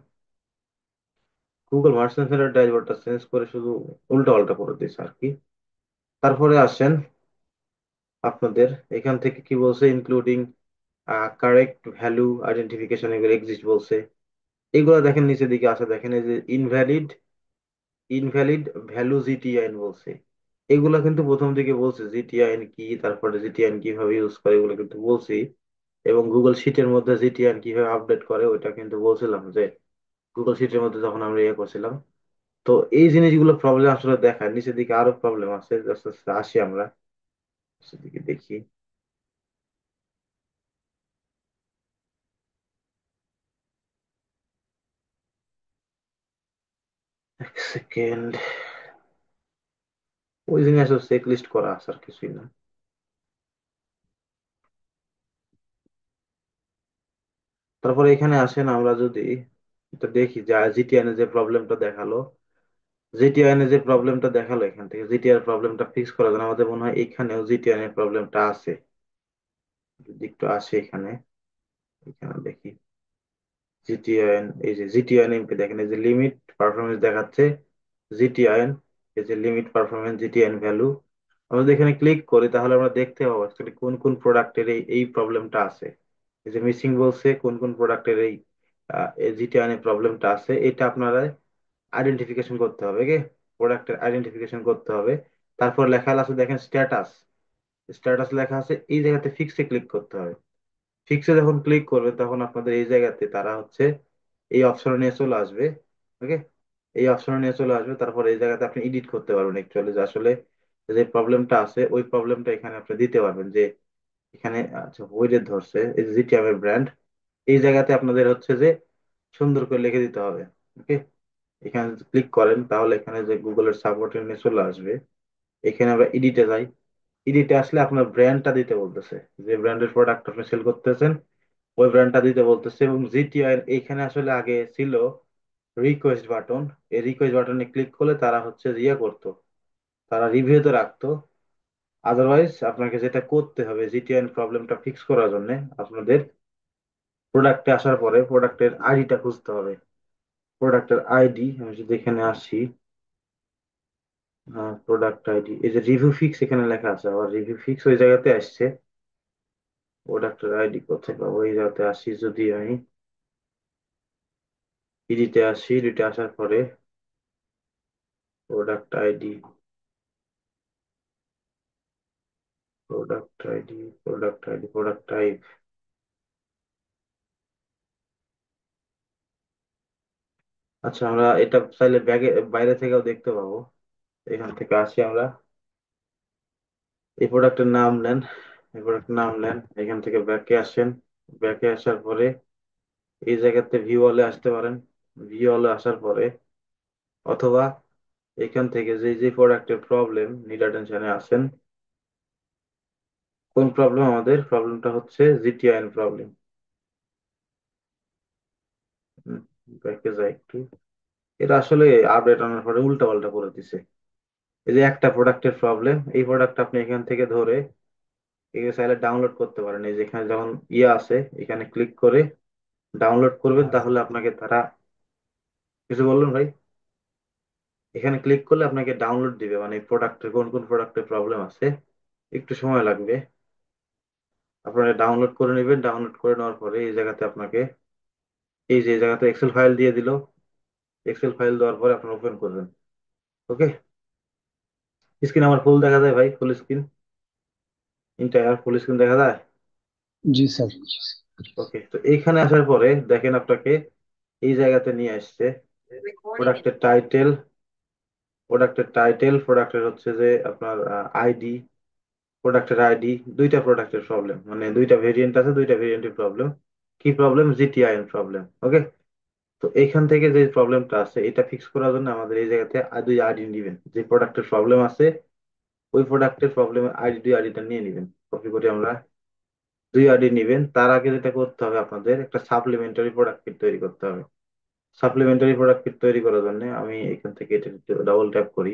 S1: গুগল মার্চেন্ট সেন্টার ড্যাশবোর্ডটা চেঞ্জ করে শুধু উল্টা পাল্টা করে দিয়েছে আর কি। তারপরে আসেন আপনাদের এখান থেকে কি বলছে, ইনক্লুডিং কারেক্ট ভ্যালু আইডেন্টিফিকেশন, এগুলো এক্সিস্ট বলছে। এগুলো দেখেন নিচের দিকে আছে, দেখেন এই যে ইনভ্যালিড, ইনভ্যালিড ভ্যালু জিটিআইএন বলছে। এগুলা কিন্তু প্রথম দিকে বলছে জিটিআইএন কি, তারপরে জিটিআইএন কিভাবে ইউজ করে, এগুলো কিন্তু বলছি। এবং গুগল শিটের মধ্যে জিটিআর কিভাবে আপডেট করে ওইটা কিন্তু বলছিলাম যে গুগল শিটের মধ্যে যখন আমরা ইয়ে করছিলাম। তো এই জিনিসগুলো প্রবলেম আসলে দেখায়, নিচের দিকে আরো প্রবলেম আছে, আস্তে আস্তে আসি আমরা নিচের দিকে দেখি। এক সেকেন্ড। ওই জিনিস আসলে চেক লিস্ট করা আছে আর কিছুই না। তারপরে এখানে আসেন, আমরা যদি এটা দেখি যে জিটিআই যে প্রবলেমটা দেখালো, জিটিআই যে প্রবলেমটা দেখালো, এখান থেকে জিটিআর প্রবলেমটা ফিক্স করার জন্য আমাদের মনে হয় এখানেও জিটিআই এর প্রবলেমটা আছে। যদি একটু আসে এখানে, এখানে দেখি জিটিআইএন, এই যে জিটিআইএন এমপি দেখেন, এই যে লিমিট পারফরমেন্স দেখাচ্ছে জিটিআইএন, এই যে লিমিট পারফরমেন্স জিটিআইএন ভ্যালু। আমরা যদি এখানে ক্লিক করি তাহলে আমরা দেখতে পাবো actually কোন কোন প্রোডাক্টের এই এই প্রবলেমটা আছে। এই যে মিসিং বলছে কোন কোন প্রোডাক্টের এই জিটিআইএন এর প্রবলেমটা আছে, এটা আপনারা আইডেন্টিফিকেশন করতে হবে। ওকে, প্রোডাক্টের আইডেন্টিফিকেশন করতে হবে। তারপর লেখা আছে দেখেন স্ট্যাটাস, স্ট্যাটাস লেখা আছে, এই জায়গাতে ফিক্সে ক্লিক করতে হবে। ফিক্সে যখন ক্লিক করবে তখন আপনাদের এই জায়গাতে তারা হচ্ছে এই অপশনে নিয়ে চলে আসবে। ওকে, এই অপশনে নিয়ে চলে আসবে, তারপর এই জায়গাতে আপনি এডিট করতে পারবেন অ্যাকচুয়ালি যে আসলে যে প্রবলেমটা আছে ওই প্রবলেমটা এখানে আপনি দিতে পারবেন যে এখানে। আচ্ছা, ওইটা ধরছে এই যে জিটিএম এর ব্র্যান্ড, এই জায়গাতে আপনাদের হচ্ছে যে সুন্দর করে লিখে দিতে হবে। ওকে, এখানে ক্লিক করেন তাহলে এখানে যে গুগলের সাপোর্ট নিয়ে চলে আসবে। এখানে আমরা এডিটে যাই, এডিটে আসলে আপনার ব্র্যান্ডটা দিতে বলতেছে, যে ব্র্যান্ডের প্রোডাক্ট আপনি সেল করতেছেন ওই ব্র্যান্ডটা দিতে বলতেছে। এবং জিটিআই এইখানে আসলে আগে ছিল রিকোয়েস্ট বাটন, এই রিকোয়েস্ট বাটনে ক্লিক করলে তারা হচ্ছে ইয়ে করতো, তারা রিভিউতে রাখতো। আদারওয়াইজ আপনাকে যেটা করতে হবে জিটিআই প্রবলেমটা ফিক্স করার জন্য, আপনাদের প্রোডাক্টে আসার পরে প্রোডাক্টের আইডিটা খুঁজতে হবে। প্রোডাক্টের আইডি আমি যদি এখানে আসি, প্রোডাক্ট আইডি, এই যে রিভিউ ফিক্স এখানে লেখা আছে, আবার রিভিউ ফিক্স ওই জায়গাতে আসছে। প্রোডাক্টের আইডি কোথায় পাবো, এই জায়গাতে আসি যদি আমি ইডিতে আসি, ইডিতে আসার পরে product ID, product ID, product ID, product type. আচ্ছা, আমরা এটা চাইলে ব্যাগে বাইরে থেকেও দেখতে পাবো। এখান থেকে আসি আমরা, এই প্রোডাক্টের নাম নেন, এই প্রোডাক্টের নাম নেন, এখান থেকে ব্যাকে আসেন। ব্যাকে আসার পরে এই জায়গাতে ভিউ অলে আসতে পারেন। ভিউ অলে আসার পরে অথবা এখান থেকে যে যে প্রোডাক্টের প্রবলেম নিড অ্যাটেনশনে আসেন, কোন প্রবলেম, আমাদের প্রবলেমটা হচ্ছে জিটিআইএন প্রবলেম। ব্যাকে যাই একটু, এটা আসলে আপডেট আনার পরে উল্টা পাল্টা করে দিছে। এই যে একটা প্রোডাক্টের প্রবলেম, এই প্রোডাক্ট আপনি এখান থেকে ধরে এগুলো চাইলে ডাউনলোড করতে পারেন। এই যেখানে যখন ইয়ে আছে এখানে ক্লিক করে ডাউনলোড করবেন তাহলে আপনাকে তারা, কিছু বললেন ভাই? এখানে ক্লিক করলে আপনাকে ডাউনলোড দিবে, মানে প্রোডাক্টের কোন কোন প্রোডাক্টের প্রবলেম আছে। একটু সময় লাগবে, আপনারা ডাউনলোড করে নেবেন। ডাউনলোড করে নেওয়ার পরে এই জায়গাতে আপনাকে এই যে এই জায়গাতে এক্সেল ফাইল দিয়ে দিল, এক্সেল ফাইল দেওয়ার পরে আপনি ওপেন করবেন। ওকে, স্ক্রিন আমার ফুল দেখা যায় ভাই, full screen, inter full screen দেখা যায়।
S2: जी सर।
S1: ওকে, তো এইখানে আসার পরে দেখেন আপনাকে এই জায়গাতে নিয়ে আসছে প্রোডাক্টের টাইটেল, প্রোডাক্টের টাইটেল, প্রোডাক্টের হচ্ছে যে আপনার আইডি, প্রোডাক্টের আইডি, দুইটা প্রোডাক্টের প্রবলেম, মানে দুইটা ভেরিয়েন্ট আছে, দুইটা ভেরিয়েন্টের প্রবলেম। কি প্রবলেম? জিটিআইএন প্রবলেম। ওকে, তো এইখান থেকে যে প্রবলেমটা আছে এটা ফিক্স করার জন্য আমাদের এই জায়গাতে দুই আইডি নিবেন। যে প্রোডাক্টের প্রবলেম আছে ওই প্রোডাক্টের প্রবলেমের আইডি, দুই আইডিটা নিয়ে নিবেন, কপি করে আমরা দুই আইডি নিবেন। তার আগে যেটা করতে হবে আপনাদের একটা সাপ্লিমেন্টারি প্রোডাক্ট কিট তৈরি করতে হবে। সাপ্লিমেন্টারি প্রোডাক্ট কিট তৈরি করার জন্য আমি এখান থেকে এটা ডাবল ট্যাপ করি।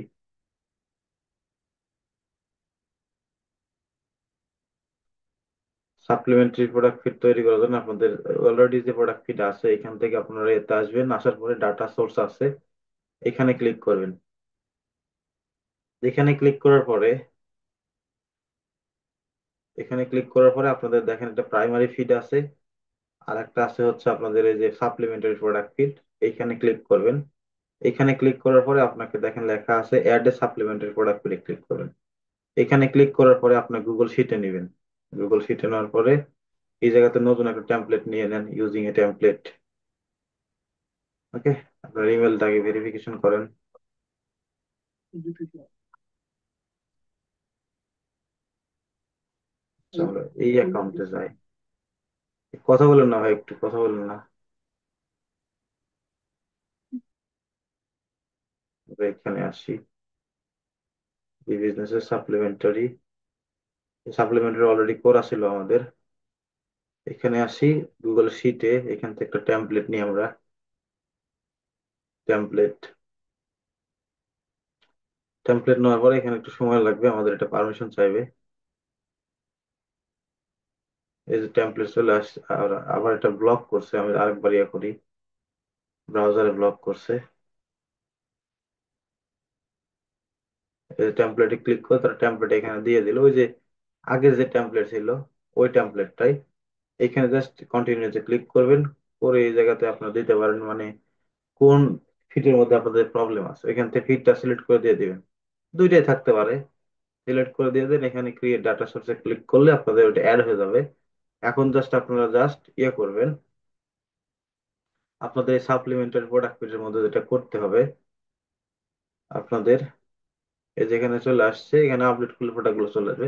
S1: সাপ্লিমেন্টারি প্রোডাক্ট ফিট তৈরি করার জন্য আপনাদের অলরেডি যে প্রোডাক্ট ফিট আছে এখান থেকে আপনারা এতে আসবেন, আসার পরে ডাটা সোর্স আছে, এখানে ক্লিক করবেন। এখানে ক্লিক করার পরে, এখানে ক্লিক করার পরে আপনাদের দেখেন একটা প্রাইমারি ফিড আছে, আর একটা আছে হচ্ছে আপনাদের এই যে সাপ্লিমেন্টারি প্রোডাক্ট ফিড। এইখানে ক্লিক করবেন। এখানে ক্লিক করার পরে আপনাকে দেখেন লেখা আছে অ্যাড এ সাপ্লিমেন্টারি প্রোডাক্ট ফিডে ক্লিক করবেন। এখানে ক্লিক করার পরে আপনি গুগল শিটে নেবেন। গুগল শিটে নেওয়ার পরে এই জায়গাতে নতুন একটা টেমপ্লেট নিয়ে নেন, ইউজিং এ টেমপ্লেট। ওকে, আপনার ইমেলটাকে ভেরিফিকেশন করেন। আচ্ছা, আমরা এই অ্যাকাউন্টে যাই। কথা বলেন না ভাই, একটু কথা বলেন না। আমরা এখানে আসি, এই বিজনেসের সাপ্লিমেন্টারি, সাপ্লিমেন্টারি অলরেডি করা ছিল আমাদের। এখানে আসি, গুগল শিটে এখান থেকে একটা টেমপ্লেট নিই আমরা। টেমপ্লেট, টেমপ্লেট নেওয়ার পরে এখানে একটু সময় লাগবে, আমাদের এটা পারমিশন চাইবে। এই যে টেমপ্লেট চলে আসছে, আর আবার এটা ব্লক করছে, আমি আরেকবার ইয়ে করি, ব্রাউজারে ব্লক করছে। এই যে টেমপ্লেটে ক্লিক করে তার টেমপ্লেট এখানে দিয়ে দিল, ওই যে আগের যে টেমপ্লেট ছিল ওই টেমপ্লেটটাই। এখানে জাস্ট কন্টিনিউতে ক্লিক করবেন, করে এই জায়গাতে আপনারা দিতে পারেন মানে কোন ফিটের মধ্যে আপনাদের প্রবলেম আছে, এখান থেকে ফিটটা সিলেক্ট করে দিয়ে দিবেন। দুইটাই থাকতে পারে, সিলেক্ট করে দিয়ে দেন, এখানে ক্রিয়েট ডাটা সোর্সে ক্লিক করলে আপনাদের ওটা অ্যাড হয়ে যাবে। এখন জাস্ট আপনারা জাস্ট ইয়ে করবেন, আপনাদের সাপ্লিমেন্টারি প্রোডাক্ট পেজের মধ্যে যেটা করতে হবে আপনাদের, এই যেখানে চলে আসছে, এখানে আপডেট করলে প্রোডাক্ট গুলো চলে আসবে।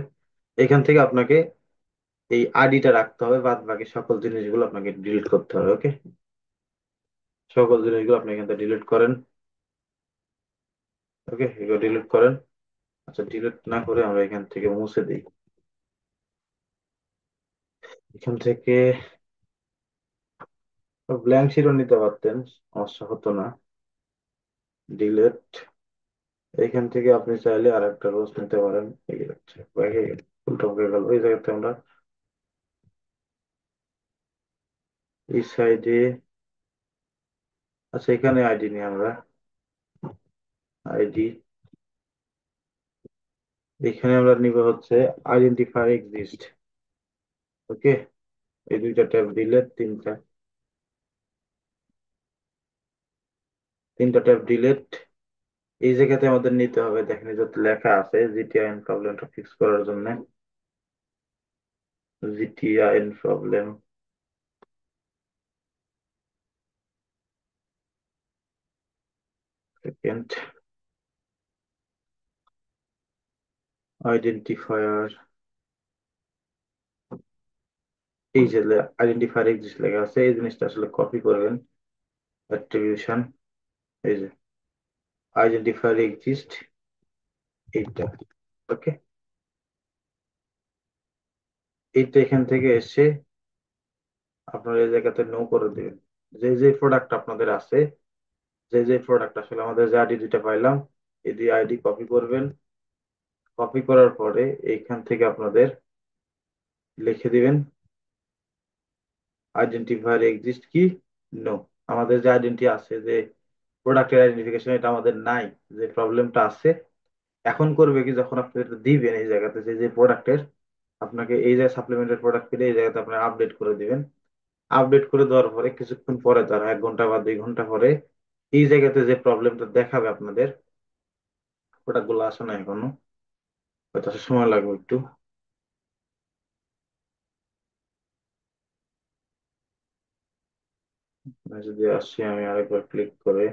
S1: এখান থেকে আপনাকে এই আইডিটা রাখতে হবে, বাদ বাকি সকল জিনিসগুলো আপনাকে ডিলিট করতে হবে। ওকে, সকল জিনিসগুলো আপনি এখান থেকে ডিলিট করেন। ওকে, এগুলো ডিলিট করেন। আচ্ছা, ডিলিট না করে আমরা এখান থেকে মুছে দিই। এখান থেকে ব্ল্যাঙ্ক শিটও নিতে পারতেন, সমস্যা হতো না। ডিলিট, এখান থেকে আপনি চাইলে আর একটা রোজ নিতে পারেন। এই হচ্ছে ব্যাগে উল্টো হয়ে গেল, এই জায়গাতে আমরা এই সাইডে, আচ্ছা এখানে আইডি নিই আমরা, আইডি, এখানে আমরা নিব হচ্ছে আইডেন্টিফাই এক্সিস্ট। ওকে, এই দুইটা ট্যাব দিলে তিনটা, তিনটা ট্যাব ডিলেট। এই জায়গাতে আমাদের নিতে হবে, দেখেন এই যে লেখা আছে জিটিআইএন প্রবলেমটা ফিক্স করার জন্য, জিটিআইএন প্রবলেম, সেকেন্ড আইডেন্টিফায়ার, এই যে আইডেন্টিফায়ার এক্সিস্ট লেখা আছে, এই জিনিসটা আসলে কপি করবেন, অ্যাট্রিবিউশন, এই যে আইডেন্টিফায়ার এক্সিস্ট, এইটা। ওকে, এইটা এখান থেকে এসে আপনারা এই জায়গাতে নো করে দিবেন। যে যে প্রোডাক্ট আপনাদের আছে, যে যে প্রোডাক্ট আসলে আমাদের যে আইডি পাইলাম, এই দিয়ে আইডি কপি করবেন। কপি করার পরে এইখান থেকে আপনাদের লিখে দিবেন আইডেন্টিফায়ার এক্সিস্ট কি, নো। আমাদের যে আইডেন্টি আছে, যে প্রোডাক্টের আইডেন্টিফিকেশন, এটা আমাদের নাই, যে প্রবলেমটা আছে। এখন করবে কি, যখন আপনি এটা দিবেন এই জায়গাতে, যে যে প্রোডাক্টের আপনাকে এই যে সাপ্লিমেন্টের প্রোডাক্ট পেলে এই জায়গাতে আপনি আপডেট করে দিবেন। আপডেট করে দেওয়ার পরে কিছুক্ষণ পরে, তার 1 ঘন্টা বা 2 ঘন্টা পরে, এই জায়গাতে যে প্রবলেমটা দেখাবে আপনাদের, প্রোডাক্ট গুলো আসে না এখনো, হয়তো আসতে সময় লাগবে একটু। যদি আসি, আমি আরেকবার ক্লিক করে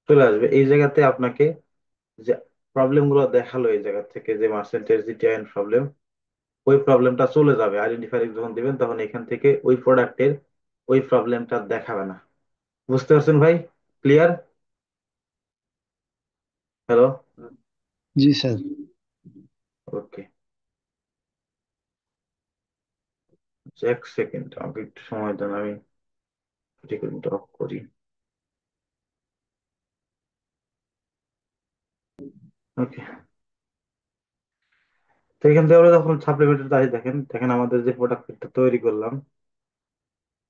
S1: চলে আসবে এই জায়গাতে, আপনাকে যে প্রবলেম গুলো দেখালো এই জায়গা থেকে, যে মার্সেন্টেজ জিটিআইএন প্রবলেম, ওই প্রবলেমটা চলে যাবে। আইডেন্টিফায়ার যখন দিবেন তখন এখান থেকে ওই প্রোডাক্টের ওই প্রবলেমটা দেখাবে না। বুঝতে পারছেন ভাই? ক্লিয়ার? হ্যালো?
S2: জি স্যার।
S1: ওকে, এক সেকেন্ড আমাকে একটু সময় দেন, আমি রেকর্ডিংটা অফ করি। ওকে, তো এখান থেকে আমরা যখন সাপ্লিমেন্টের দাঁড়িয়ে দেখেন, দেখেন আমাদের যে প্রোডাক্টটা তৈরি করলাম,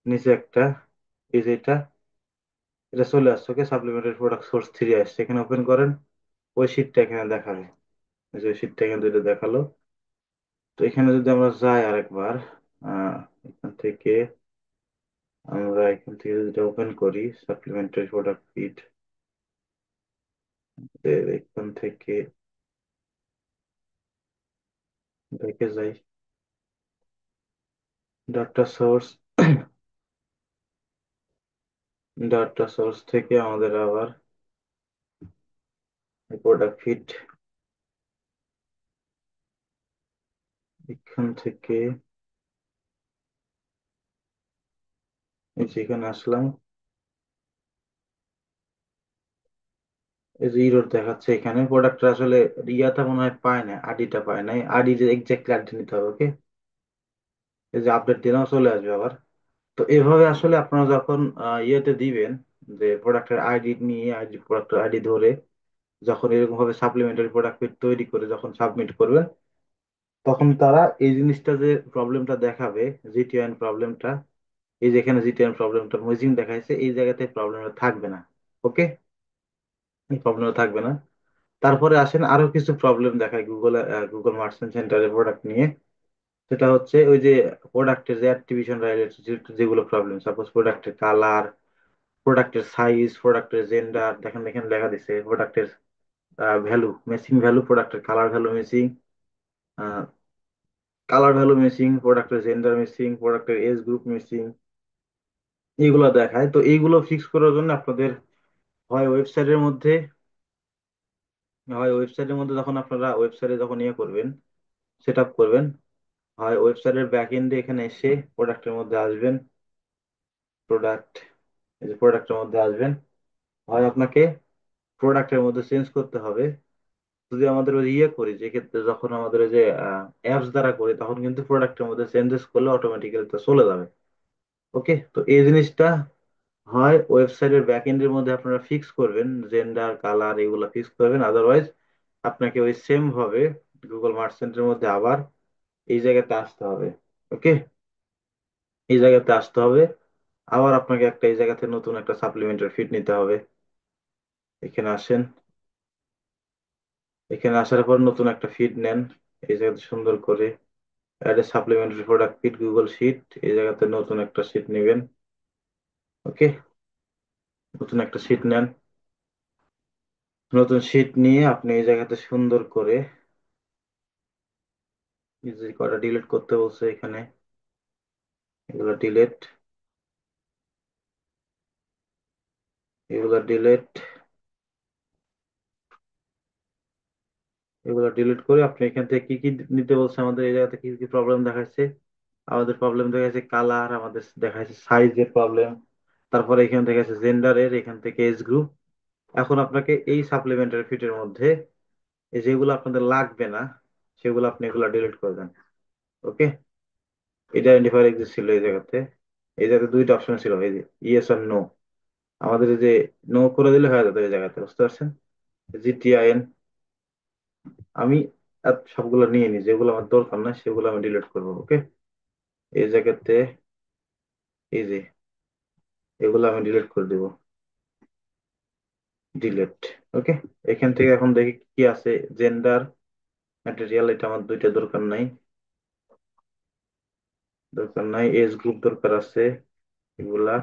S1: নিচে একটা, এই যে এটা চলে আসছে। ওকে, সাপ্লিমেন্টারি প্রোডাক্ট সোর্স 3 আসছে, এখানে ওপেন করেন, ওই শীটটা এখানে দেখাবে। এই যে শীটটা এখানে দুটো দেখালো। তো এখানে যদি আমরা যাই আরেকবার, আহ এখান থেকে, আমরা এখান থেকে যদি ওপেন করি সাপ্লিমেন্টারি প্রোডাক্ট ফিড, এখান থেকে দেখে যাই ডাটা সোর্স। ডাটা সোর্স থেকে আমাদের আবার প্রোডাক্ট ফিট, এখান থেকে এই যে এখানে আসলাম। এই যে ইরোর দেখাচ্ছে এখানে প্রোডাক্টটা আসলে ইয়াটা মনে হয় পায় না, আইডিটা পায় না, আইডি যে এক্সাক্টলি আইডি নিতে হবে। ওকে, এই যে আপডেট দিলেও চলে আসবে আবার। তো এভাবে আসলে আপনারা যখন ইয়েতে দিবেন, যে প্রোডাক্টের আইডি নিয়ে আইডি প্রোডাক্টের আইডি ধরে যখন এরকম ভাবে সাপ্লিমেন্টারি প্রোডাক্ট তৈরি করে যখন সাবমিট করবেন, তখন তারা এই জিনিসটা যে প্রবলেমটা দেখাবে, জিটিআইএন প্রবলেমটা, এই যে এখানে জিটিআইএন প্রবলেমটা মিসিং দেখাইছে, এই জায়গাতে প্রবলেমটা থাকবে না। ওকে, এই প্রবলেমটা থাকবে না। তারপরে আসেন আরো কিছু প্রবলেম দেখায় গুগলে, গুগল মার্চেন্ট সেন্টারের প্রোডাক্ট নিয়ে। সেটা হচ্ছে ওই যে প্রোডাক্টের যে অ্যাট্রিবিউশন রিলেটেড যেগুলো প্রবলেম, সাপোজ প্রোডাক্টের কালার, প্রোডাক্টের সাইজ, প্রোডাক্টের জেন্ডার, দেখেন এখানে লেখা দিছে প্রোডাক্টের ভ্যালু মিসিং, ভ্যালু প্রোডাক্টের colour value missing, colour value missing, প্রোডাক্টের জেন্ডার মিসিং, প্রোডাক্টের এজ গ্রুপ মিসিং, এইগুলো দেখায়। তো এইগুলো ফিক্স করার জন্য আপনাদের হয় ওয়েবসাইটের মধ্যে, যখন আপনারা ওয়েবসাইটে যখন ইয়ে করবেন, সেট আপ করবেন, হয় ওয়েবসাইটের ব্যাক এন্ডে এখানে এসে প্রোডাক্টের মধ্যে আসবেন, প্রোডাক্ট, এই যে প্রোডাক্টের মধ্যে আসবেন, হয় আপনাকে প্রোডাক্টের মধ্যে চেঞ্জ করতে হবে। যদি আমাদের ওই ইয়ে করি, যে ক্ষেত্রে যখন আমাদের ওই যে অ্যাপস দ্বারা করি, তখন কিন্তু প্রোডাক্টের মধ্যে চেঞ্জেস করলে অটোমেটিক্যালি তো চলে যাবে। ওকে, তো এই জিনিসটা হয় ওয়েবসাইটের ব্যাক এন্ডের মধ্যে আপনারা ফিক্স করবেন, জেন্ডার কালার এগুলো ফিক্স করবেন, আদারওয়াইজ আপনাকে ওই সেম ভাবে গুগল মার্চেন্টের মধ্যে আবার এই জায়গাতে আসতে হবে। ওকে, এই জায়গাতে আসতে হবে, আবার আপনাকে একটা এই জায়গাতে নতুন একটা সাপ্লিমেন্টারি ফিট নিতে হবে। এখানে আসেন, এখানে আসার পর নতুন একটা ফিড নেন, এই জায়গাতে সুন্দর করে add a supplementary product feed Google sheet, এই জায়গাতে নতুন একটা শিট নেবেন। ওকে, নতুন একটা শিট নেন, নতুন শিট নিয়ে আপনি এই জায়গাতে সুন্দর করে এই যে কটা ডিলিট করতে বলছে এখানে, এগুলো ডিলিট, এগুলো ডিলিট, এগুলো ডিলিট করে আপনি এখান থেকে কি কি নিতে বলছে, আমাদের এই জায়গাতে কি কি প্রবলেম দেখাচ্ছে, আমাদের প্রবলেম দেখাচ্ছে কালার, আমাদের দেখাচ্ছে সাইজের প্রবলেম, তারপরে এখান থেকে আছে জেন্ডারের, এখান থেকে এজ গ্রুপ। এখন আপনাকে এই সাপ্লিমেন্টারি ফিটের মধ্যে এই যেগুলো আপনাদের লাগবে না, সেগুলো আপনি এগুলো ডিলিট করবেন। ওকে, এটা আইডেন্টিফায়ার এক্সিস্ট ছিল এই জায়গাতে, এই জায়গাতে দুইটা অপশন ছিল, এই যে ইয়েস আর নো, আমাদের এই যে নো করে দিলে হয়ে যেত এই জায়গাতে, বুঝতে পারছেন? জিটিআইএন আমি সবগুলো নিয়ে নিই, যেগুলো আমার দরকার না সেগুলো আমি ডিলিট করবো। ওকে, এই জায়গাতে এই যে এগুলো আমি ডিলিট করে দিব, ডিলিট। ওকে, এখান থেকে এখন দেখি কি আছে, জেন্ডার, ম্যাটেরিয়াল, এটা আমার দুইটা দরকার নাই, দরকার নাই, এজ গ্রুপ দরকার আছে, এগুলা।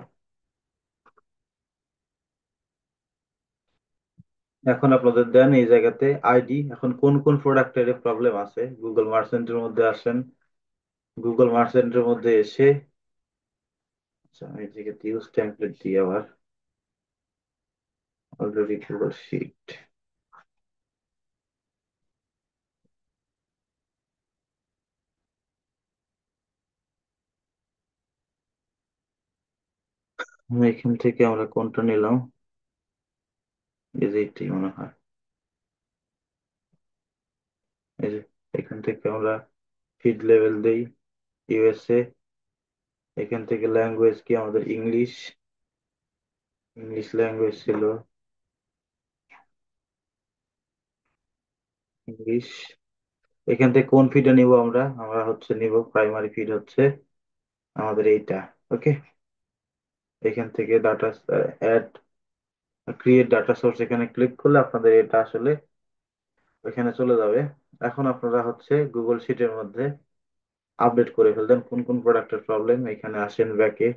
S1: এখন আপনাদের দেন এই জায়গাতে আইডি, এখন কোন কোন প্রোডাক্টের প্রবলেম আছে গুগল মার্চেন্টের মধ্যে আসেন, গুগল মার্চেন্টের মধ্যে এসে, আচ্ছা আমি এই জায়গাতে ইউজ টেমপ্লেট দিই আবার, অলরেডি গুগল শিট, এখান থেকে আমরা কোনটা নিলাম, এই যে এইটাই মনে হয়, এই যে এখান থেকে আমরা ফিড লেভেল দেই ইউএসএ, এখান থেকে ল্যাঙ্গুয়েজ কি আমাদের ইংলিশ, ইংলিশ ল্যাঙ্গুয়েজ ছিল, ইংলিশ। এখান থেকে কোন ফিডটা নিব আমরা, আমরা হচ্ছে নিব প্রাইমারি ফিড হচ্ছে আমাদের এইটা। ওকে, এখান থেকে data add, create data source, এখানে ক্লিক করলে আপনাদের এটা আসলে ওইখানে চলে যাবে। এখন আপনারা হচ্ছে গুগল শিটের মধ্যে আপডেট করে ফেলবেন কোন কোন প্রোডাক্টের প্রবলেম, এখানে আসেন ব্যাকে,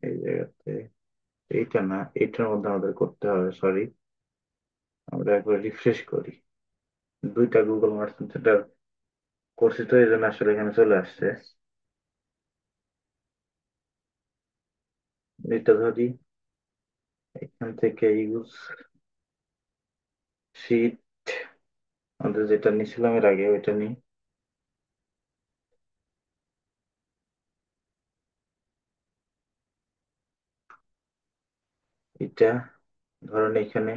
S1: এই জায়গাতে, এইটা না, এইটার মধ্যে আমাদের করতে হবে, সরি, আমরা একবার রিফ্রেশ করি, দুইটা গুগল মার্চেন্ট সেন্টার করছি, তো এই জন্য আসলে এখানে চলে আসছে। এটা ধরি, এখান থেকে ইউজ শিট, আমাদের যেটা নিছিলাম এর আগে ওইটা নিই। এটা ধরেন এখানে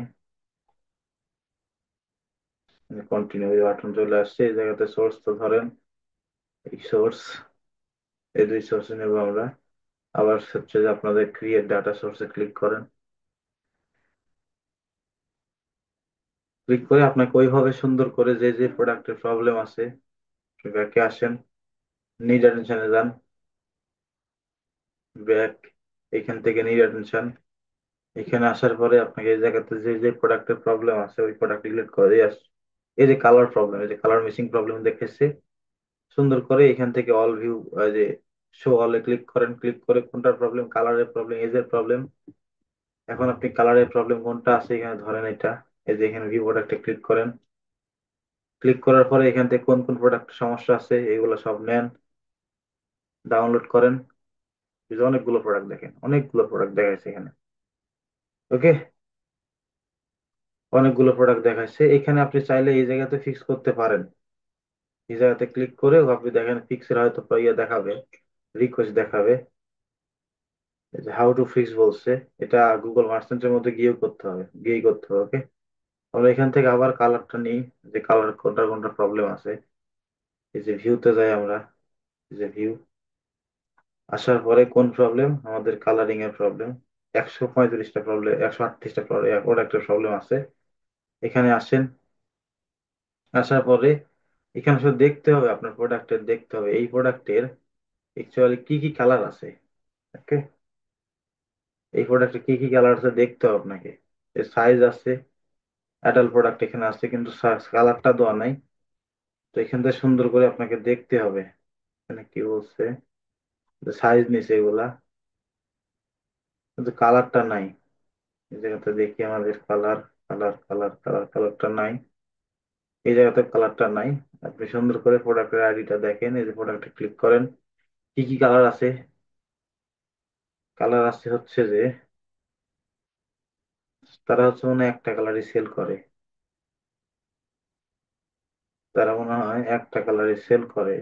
S1: কন্টিনিউ বাটন চলে আসছে, এই জায়গাতে সোর্স তো ধরেন এই সোর্স, এই দুই সোর্সে নেবো আমরা। আবার হচ্ছে যে আপনাদের ক্রিয়েট ডাটা সোর্সে ক্লিক করেন। ক্লিক করে আপনাকে ওইভাবে সুন্দর করে যে যে প্রোডাক্টের প্রবলেম আছে ব্যাকে আসেন, নিড অ্যাটেনশনে যান, ব্যাক, এখান থেকে নিড অ্যাটেনশন। এখানে আসার পরে আপনাকে এই জায়গাতে যে যে প্রোডাক্টের প্রবলেম আছে ওই প্রোডাক্ট ডিলিট করে আস। এই যে কালার প্রবলেম, এই যে কালার মিসিং প্রবলেম দেখেছে, সুন্দর করে এখান থেকে অল ভিউ, যে শো অলে ক্লিক করেন। ক্লিক করে কোনটার প্রবলেম, কালারের প্রবলেম, এজের প্রবলেম। এখন আপনি কালারের প্রবলেম কোনটা আছে এখানে ধরেন এটা, এই যে এখানে ভিউ প্রোডাক্টে ক্লিক করেন। ক্লিক করার পরে এখান থেকে কোন কোন প্রোডাক্ট সমস্যা আছে এগুলো সব নেন, ডাউনলোড করেন। এই যে অনেকগুলো প্রোডাক্ট দেখেন, অনেকগুলো প্রোডাক্ট দেখাচ্ছে এখানে। ওকে, অনেকগুলো প্রোডাক্ট দেখাচ্ছে এখানে। আপনি চাইলে এই জায়গাতে ফিক্স করতে পারেন। এই জায়গাতে ক্লিক করে আপনি দেখেন ফিক্সের হয়তো ইয়ে দেখাবে, রিকোয়েস্ট দেখাবে, হাউ টু ফিক্স বলছে। এটা গুগল মার্চেন্টের মধ্যে গিয়েও করতে হবে, গিয়েই করতে হবে। ওকে, আমরা এখান থেকে আবার কালারটা নিই, যে কালার কোনটা কোনটা প্রবলেম আছে। এই যে ভিউতে যাই আমরা, এই যে ভিউ আসার পরে কোন প্রবলেম, আমাদের কালারিং এর প্রবলেম। 135টা প্রবলেম, 138টা প্রোডাক্টের প্রবলেম আছে। এখানে আসেন, আসার পরে এখানে শুধু দেখতে হবে, আপনার প্রোডাক্টের দেখতে হবে এই প্রোডাক্টের অ্যাকচুয়ালি কি কি কালার আছে। ওকে, এই প্রোডাক্টে কি কি কালার আছে দেখতে হবে আপনাকে। সাইজ আছে, অ্যাডাল্ট প্রোডাক্ট এখানে আছে কিন্তু কালারটা দেওয়া নাই। তো এখান থেকে সুন্দর করে আপনাকে দেখতে হবে এখানে কি বলছে, সাইজ নিছে এগুলা, কিন্তু কালারটা নাই। এই জায়গাতে দেখি আমাদের কালার, কালারটা নাই। এই জায়গাতে কালারটা নাই। আপনি সুন্দর করে প্রোডাক্টের আইডিটা দেখেন, এই যে প্রোডাক্টে ক্লিক করেন, কি কি কালার আছে। কালার আছে হচ্ছে যে, তারা হচ্ছে মনে হয় একটা কালারই সেল করে, তারা মনে হয় একটা কালারই সেল করে।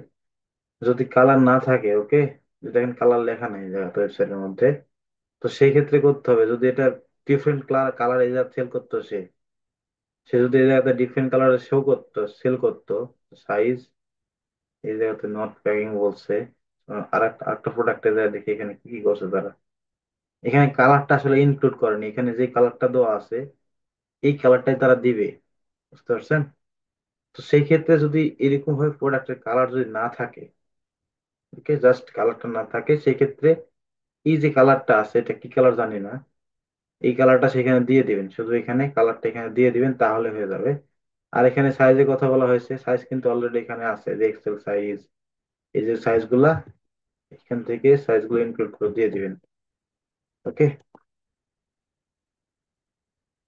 S1: যদি কালার না থাকে, ওকে, যদি দেখেন কালার লেখা নেই এই জায়গাতে ওয়েবসাইটের মধ্যে, তো সেই ক্ষেত্রে করতে হবে যদি এটা ডিফারেন্ট কালার এই জায়গা সেল করতো সে, সে যদি এই জায়গাতে ডিফারেন্ট কালার শো করতো, সেল করতো, সাইজ, এই জায়গাতে নট প্যাকিং বলছে। আরেকটা প্রোডাক্টের জায়গা দেখি এখানে কি কি করছে তারা। এখানে কালারটা আসলে ইনক্লুড করেনি, এখানে যে কালারটা দেওয়া আছে এই কালারটাই তারা দিবে, বুঝতে পারছেন? তো সেই ক্ষেত্রে যদি এরকম ভাবে প্রোডাক্টের কালার যদি না থাকে, ওকে, জাস্ট কালারটা না থাকে, সেই ক্ষেত্রে এই যে কালারটা আছে এটা কি কালার জানি না, এই কালারটা সেখানে দিয়ে দিবেন, শুধু এখানে কালারটা এখানে দিয়ে দিবেন তাহলে হয়ে যাবে। আর এখানে সাইজের কথা বলা হয়েছে, সাইজ কিন্তু অলরেডি এখানে আছে, যে এক্সেল সাইজ, এই যে সাইজ গুলা, এখান থেকে সাইজ গুলো ইনক্লুড করে দিয়ে দিবেন। ওকে,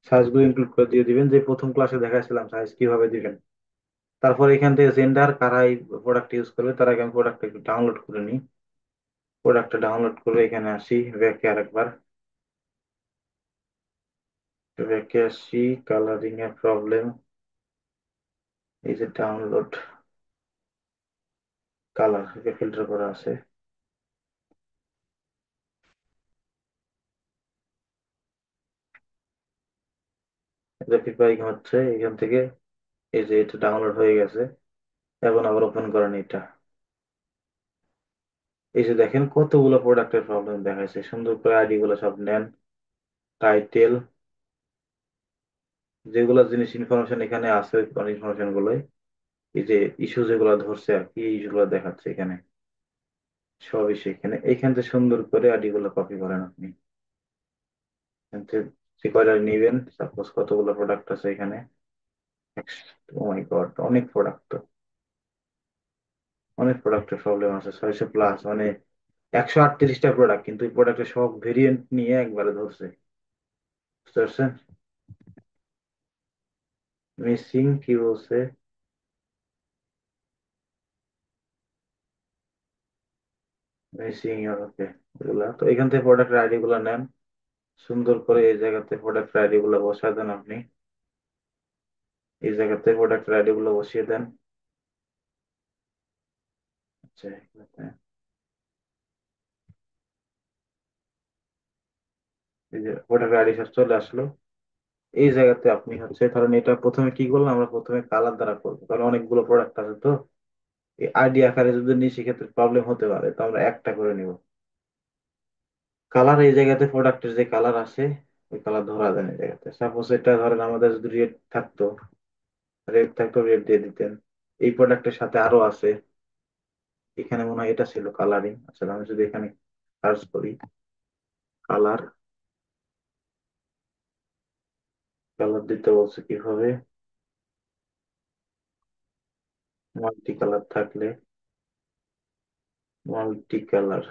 S1: সাইজ গুলো ইনক্লুড করে দিয়ে দিবেন, যে প্রথম ক্লাসে দেখাচ্ছিলাম সাইজ কিভাবে দিবেন। তারপর এখান থেকে জেন্ডার কারা এই প্রোডাক্ট ইউজ করবে তার আগে আমি প্রোডাক্টটা একটু ডাউনলোড করে নিই। প্রোডাক্টটা ডাউনলোড করে এখানে আসি, ব্যাকে আরেকবার, ব্যাকে আসি, কালারিং এর প্রবলেম, এই যে ডাউনলোড কালার ফিল্টার করা আছে। এটা প্রিপারিং হচ্ছে এখান থেকে, এই যে এটা ডাউনলোড হয়ে গেছে। এখন আবার ওপেন করেন এটা। এই যে দেখেন কতগুলো প্রোডাক্টের প্রবলেম দেখাচ্ছে, সুন্দর করে আইডি গুলো সব নেন, টাইটেল, যেগুলো জিনিস ইনফরমেশন এখানে আছে ইনফরমেশন গুলোই, এই যে ইস্যু যেগুলো ধরছে আর কি, এই ইস্যু গুলো দেখাচ্ছে এখানে, সবই সেখানে। এইখান থেকে সুন্দর করে আইডি গুলো কপি করেন আপনি। এখান থেকে যে কয়টা নিবেন, সাপোজ কতগুলো প্রোডাক্ট আছে এখানে, ও মাই গড, অনেক প্রোডাক্ট তো, অনেক প্রোডাক্টের প্রবলেম আছে, 600+, মানে 138টা প্রোডাক্ট, কিন্তু এই প্রোডাক্টের সব ভেরিয়েন্ট নিয়ে একবারে ধরছে, বুঝতে পারছেন? মিসিং কি বলছে, মিসিং ওকে, এগুলা তো এখান থেকে প্রোডাক্ট আইডি গুলা নেন, সুন্দর করে এই জায়গাতে প্রোডাক্ট আইডি গুলা বসায় দেন আপনি। এই জায়গাতে প্রোডাক্ট আইডি গুলো বসিয়ে দেন। আচ্ছা, এই যে প্রোডাক্ট আইডি সব চলে আসলো। এই জায়গাতে আপনি হচ্ছে ধরেন এটা প্রথমে কি করলাম, আমরা প্রথমে কালার দ্বারা করবো কারণ অনেকগুলো প্রোডাক্ট আছে তো। এই আইডি আকারে যদি নিই সেক্ষেত্রে প্রবলেম হতে পারে, তো আমরা একটা করে নিব। কালার এই জায়গাতে প্রোডাক্টের যে কালার আছে ওই কালার ধরা দেন এই জায়গাতে। সাপোজ এটা ধরেন আমাদের যদি রেড থাকতো, রেড থাকতো রেড দিয়ে দিতেন। এই প্রোডাক্টের সাথে আরো আছে, এখানে মনে হয় এটা ছিল কালারিং। আচ্ছা, আমি যদি এখানে সার্চ করি কালার, কালার দিতে বলছে কিভাবে, মাল্টি কালার থাকলে, মাল্টি কালার,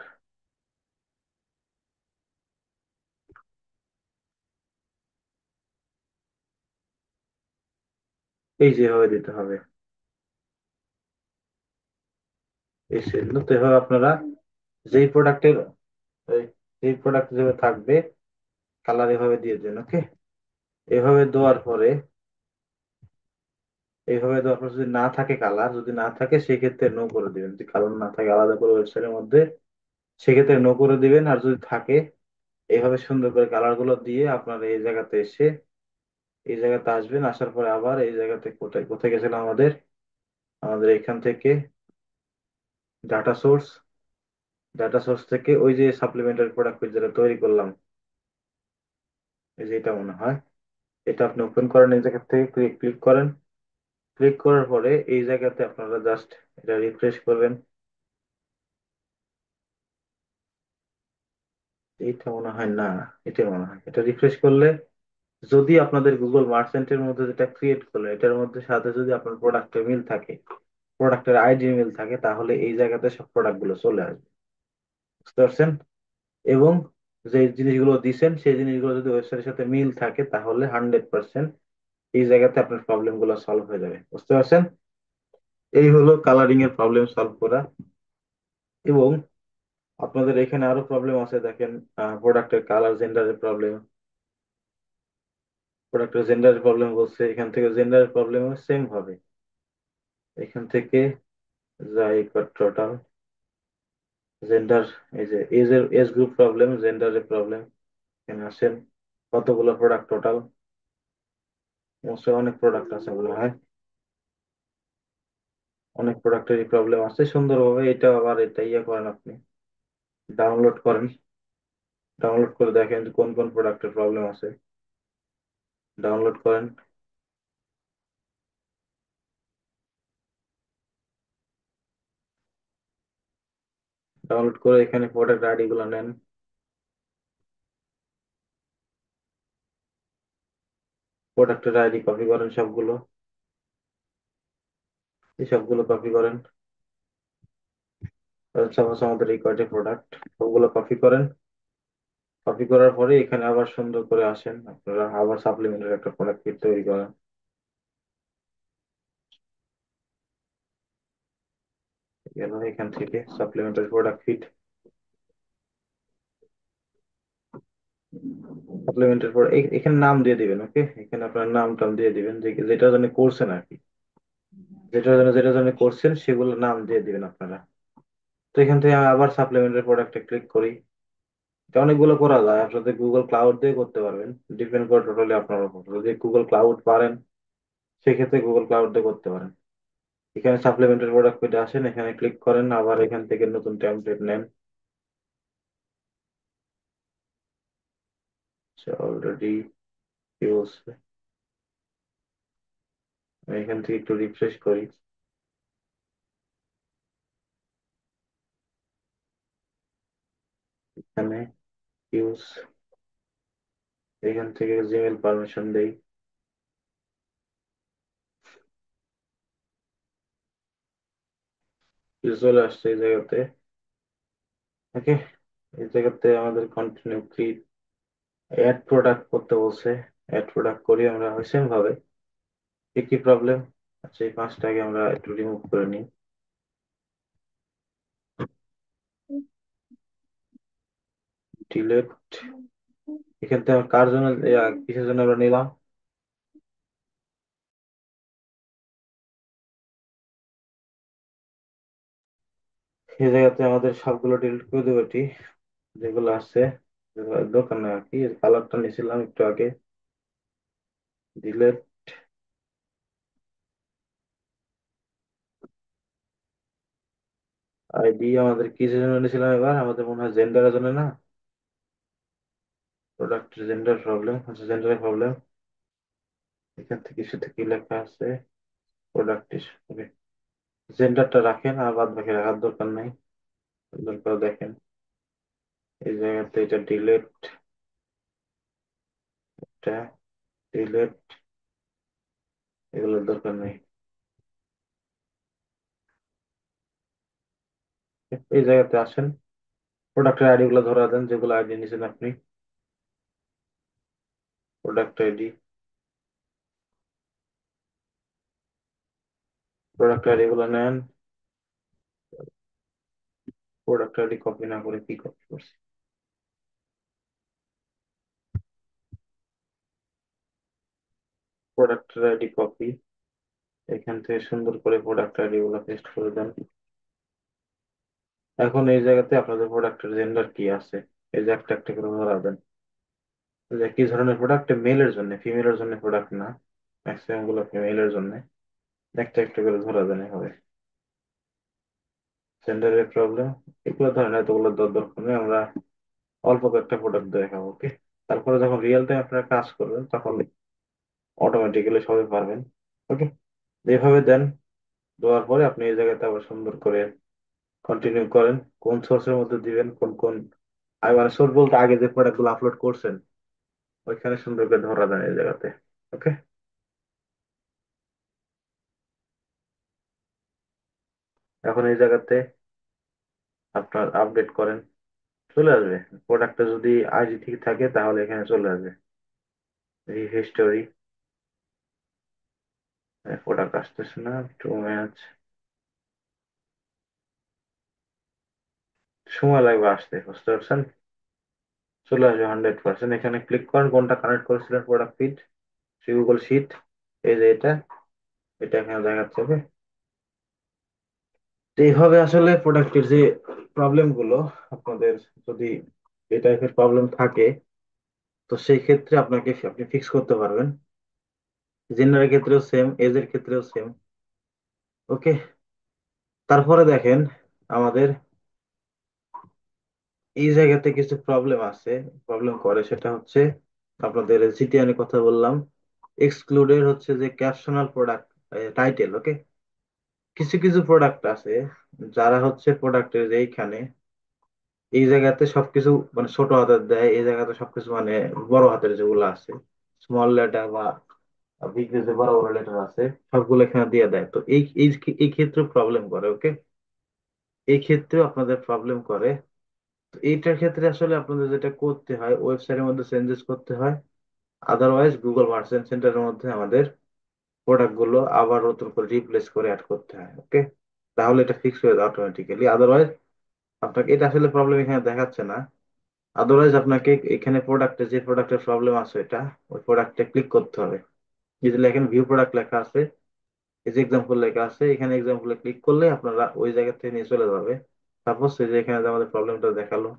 S1: এই যেভাবে দিতে হবে। এই সেগুলো তো এভাবে আপনারা যেই প্রোডাক্টের, যেই প্রোডাক্ট যেভাবে থাকবে কালার এভাবে দিয়ে দেন। ওকে, এভাবে দেওয়ার পরে, এইভাবে দেওয়ার পর যদি না থাকে কালার, যদি না থাকে সেক্ষেত্রে নো করে দিবেন। যদি কালার না থাকে আলাদা করে ওয়েবসাইটের মধ্যে, সেক্ষেত্রে নো করে দিবেন। আর যদি থাকে, এইভাবে সুন্দর করে কালার গুলো দিয়ে আপনার এই জায়গাতে এসে, এই জায়গাতে আসবেন। আসার পরে আবার এই জায়গাতে কোথায় কোথায় গেছিলাম আমাদের, আমাদের এখান থেকে ডাটা সোর্স, ডাটা সোর্স থেকে ওই যে সাপ্লিমেন্টারি প্রোডাক্ট যেটা তৈরি করলাম, এই যে এটা মনে হয়, এটা আপনি ওপেন করেন। এই জায়গা থেকে ক্লিক ক্লিক করেন। ক্লিক করার পরে এই জায়গাতে আপনারা জাস্ট এটা রিফ্রেশ করবেন। এইটা মনে হয় না, এটা মনে হয় এটা রিফ্রেশ করলে, যদি আপনাদের গুগল মার্চেন্টের মধ্যে যেটা ক্রিয়েট করলেন এটার মধ্যে সাথে যদি আপনার প্রোডাক্টের মিল থাকে, প্রোডাক্টের আইডি মিল থাকে, তাহলে এই জায়গাতে সব প্রোডাক্ট গুলো চলে আসবে। বুঝতে পারছেন? এবং যে জিনিসগুলো দিছেন সেই জিনিসগুলো যদি ওয়েবসাইটের সাথে মিল থাকে তাহলে 100% এই জায়গাতে আপনার প্রবলেম গুলো সলভ হয়ে যাবে। বুঝতে পারছেন? এই হলো কালারিং এর প্রবলেম সলভ করা। এবং আপনাদের এখানে আরো প্রবলেম আছে দেখেন, প্রোডাক্টের কালার জেন্ডারের প্রবলেম, প্রোডাক্টের জেন্ডারের প্রবলেম বলছে, এখান থেকে জেন্ডারের প্রবলেম সেম ভাবে এখান থেকে যাই টোটাল জেন্ডার, এই যে এজের এজ গ্রুপ প্রবলেম, জেন্ডারের প্রবলেম, এখানে আসেন কতগুলো প্রোডাক্ট টোটাল, অনেক প্রোডাক্ট আছে মনে হয়, অনেক প্রোডাক্টেরই প্রবলেম আছে সুন্দরভাবে। এটা আবার এটা ইয়ে করেন আপনি, ডাউনলোড করেন, ডাউনলোড করে দেখেন যে কোন কোন প্রোডাক্টের প্রবলেম আছে, ডাউনলোড করেন। ডাউনলোড করে এখানে প্রোডাক্ট আইডি গুলো নেন, প্রোডাক্টের আইডি কপি করেন সবগুলো, এই সবগুলো কপি করেন। সাপোজ আমাদের এই কয়টা প্রোডাক্ট, সবগুলো কপি করেন। কপি করার পরে এখানে আবার সুন্দর করে আসেন, আপনারা আবার সাপ্লিমেন্টারি একটা প্রোডাক্ট তৈরি করেন। গেল এখান থেকে supplementary product feed, supplementary product এখানে নাম দিয়ে দিবেন। ওকে, এখানে আপনার নাম টাম দিয়ে দিবেন যে যেটা জন্য করছেন আর কি, যেটা জন্য করছেন সেগুলো নাম দিয়ে দিবেন আপনারা। তো এখান থেকে আমি আবার সাপ্লিমেন্টারি প্রোডাক্টে ক্লিক করি। এটা অনেকগুলো করা যায়, আপনাদের গুগল ক্লাউড দিয়ে করতে পারবেন, ডিপেন্ড করে টোটালি আপনার উপর। যদি গুগল ক্লাউড পারেন সেক্ষেত্রে গুগল ক্লাউড দিয়ে করতে পারেন। এখানে সাপ্লিমেন্টারি প্রোডাক্ট পেতে আসেন, এখানে ক্লিক করেন, আবার এখান থেকে নতুন টেমপ্লেট নেন। অলরেডি ইউজ, এখান থেকে একটু রিফ্রেশ করি। এখানে ইউজ, এখান থেকে জিমেল পারমিশন দেই। চলে আসছে এই জায়গাতে। ওকে, এই জায়গাতে আমাদের কন্টিনিউ ক্লিক অ্যাড প্রোডাক্ট করতে বলছে। অ্যাড প্রোডাক্ট করি আমরা সেম ভাবে। কি কি প্রবলেম, আচ্ছা এই পাঁচটাকে আমরা একটু রিমুভ করে নিই। ডিলেট। এখান থেকে কার জন্য কিসের জন্য আমরা নিলাম? এই জায়গাতে আমাদের সবগুলো ডিলিট করে দেবো এটি, যেগুলো আছে, যেগুলো দরকার নেই আর কি। কালারটা নিয়েছিলাম একটু আগে। ডিলেট। আইডি আমাদের কিসের জন্য নিয়েছিলাম এবার? আমাদের মনে হয় জেন্ডারের জন্য না? প্রোডাক্ট জেন্ডার প্রবলেম, আচ্ছা জেন্ডারের প্রবলেম। এখান থেকে কিছু কি লেখা আছে? প্রোডাক্ট। ওকে, জেন্ডারটা রাখেন আর বাদ বাকি রাখার দরকার নাই। দরকার দেখেন এই জায়গাতে এটা ডিলেট, এটা ডিলেট, এগুলোর দরকার নেই। এই জায়গাতে আসেন, প্রোডাক্টের আইডি গুলো ধরা দেন, যেগুলো আইডি নিয়েছেন আপনি। প্রোডাক্ট আইডি, প্রোডাক্ট আইডি গুলো নেন। প্রোডাক্ট আইডি কপি না করে কি কপি করছি? প্রোডাক্ট আইডি কপি, এখান থেকে সুন্দর করে প্রোডাক্ট আইডি গুলো পেস্ট করে দেন। এখন এই জায়গাতে আপনাদের প্রোডাক্টের জেন্ডার কি আছে, এই যে একটা একটা করে ধরা দেন। এই যে কি ধরনের প্রোডাক্ট? মেলের জন্য, ফিমেলের জন্য প্রোডাক্ট না, ম্যাক্সিমাম গুলো ফিমেলের জন্য। একটা একটা করে ধরা দেন এভাবে। জেন্ডারের প্রবলেম, এগুলো ধরেন এতগুলো দরকার নেই, আমরা অল্প কয়েকটা প্রোডাক্ট দেখাবো, ওকে? তারপরে যখন রিয়েল টাইম আপনারা কাজ করবেন তখন অটোমেটিক্যালি সবই পারবেন, ওকে? যেভাবে দেন, দেওয়ার পরে আপনি এই জায়গাতে আবার সুন্দর করে কন্টিনিউ করেন। কোন সোর্সের মধ্যে দিবেন, কোন কোন মানে সোর্স বলতে আগে যে প্রোডাক্ট গুলো আপলোড করছেন ওইখানে সুন্দর করে ধরা দেন এই জায়গাতে, ওকে? এখন এই জায়গাতে আপনার আপডেট করেন, চলে আসবে। প্রোডাক্টটা যদি আইডি ঠিক থাকে তাহলে এখানে চলে আসবে হিস্টোরি। প্রোডাক্ট আসতেছে না, 2 ম্যাচ, সময় লাগবে আসতে, বুঝতে পারছেন? চলে আসবে 100%। এখানে ক্লিক করেন, কোনটা কানেক্ট করেছিলেন প্রোডাক্ট ফিট, গুগল শিট। এই যে এটা, এটা এখানে দেখাচ্ছে, ওকে? তো এইভাবে আসলে প্রোডাক্টের যে প্রবলেম গুলো, আপনাদের যদি এই টাইপের প্রবলেম থাকে তো সেই ক্ষেত্রে আপনি ফিক্স করতে পারবেন। জেন্ডারের ক্ষেত্রেও সেম, এজের ক্ষেত্রেও সেম, ওকে? তারপরে দেখেন আমাদের এই জায়গাতে কিছু প্রবলেম আছে, প্রবলেম করে, সেটা হচ্ছে আপনাদের জিটিআর কথা বললাম, এক্সক্লুডেড হচ্ছে যে ক্যাপশনাল প্রোডাক্ট টাইটেল, ওকে? কিছু কিছু প্রোডাক্ট আছে যারা হচ্ছে প্রোডাক্টের এইখানে এই জায়গাতে সবকিছু মানে ছোট হাতের দেয়, এই জায়গাতে সবকিছু মানে বড় হাতের যেগুলো আছে, স্মল লেটার বা বিগ যে বড় বড় লেটার আছে সবগুলো এখানে দিয়ে দেয়। তো এই এই এই ক্ষেত্রে প্রবলেম করে, ওকে? এই ক্ষেত্রে আপনাদের প্রবলেম করে। তো এইটার ক্ষেত্রে আসলে আপনাদের যেটা করতে হয়, ওয়েবসাইটের মধ্যে চেঞ্জেস করতে হয়, আদারওয়াইজ গুগল মার্চেন্ট সেন্টারের মধ্যে আমাদের প্রোডাক্ট গুলো আবার নতুন করে রিপ্লেস করে অ্যাড করতে হয়, ওকে? তাহলে এটা ফিক্স হয়ে যায় অটোমেটিক্যালি। আদারওয়াইজ আপনাকে এটা আসলে প্রবলেম এখানে দেখাচ্ছে না। আদারওয়াইজ আপনাকে এখানে প্রোডাক্টে যে প্রোডাক্টের প্রবলেম আছে এটা, ওই প্রোডাক্টে ক্লিক করতে হবে। যদি এখানে ভিউ প্রোডাক্ট লেখা আছে, এই যে এক্সাম্পল লেখা আছে, এখানে এক্সাম্পলে ক্লিক করলে আপনারা ওই জায়গা থেকে নিয়ে চলে যাবে। সাপোজ এই যে এখানে যে আমাদের প্রবলেমটা দেখালো,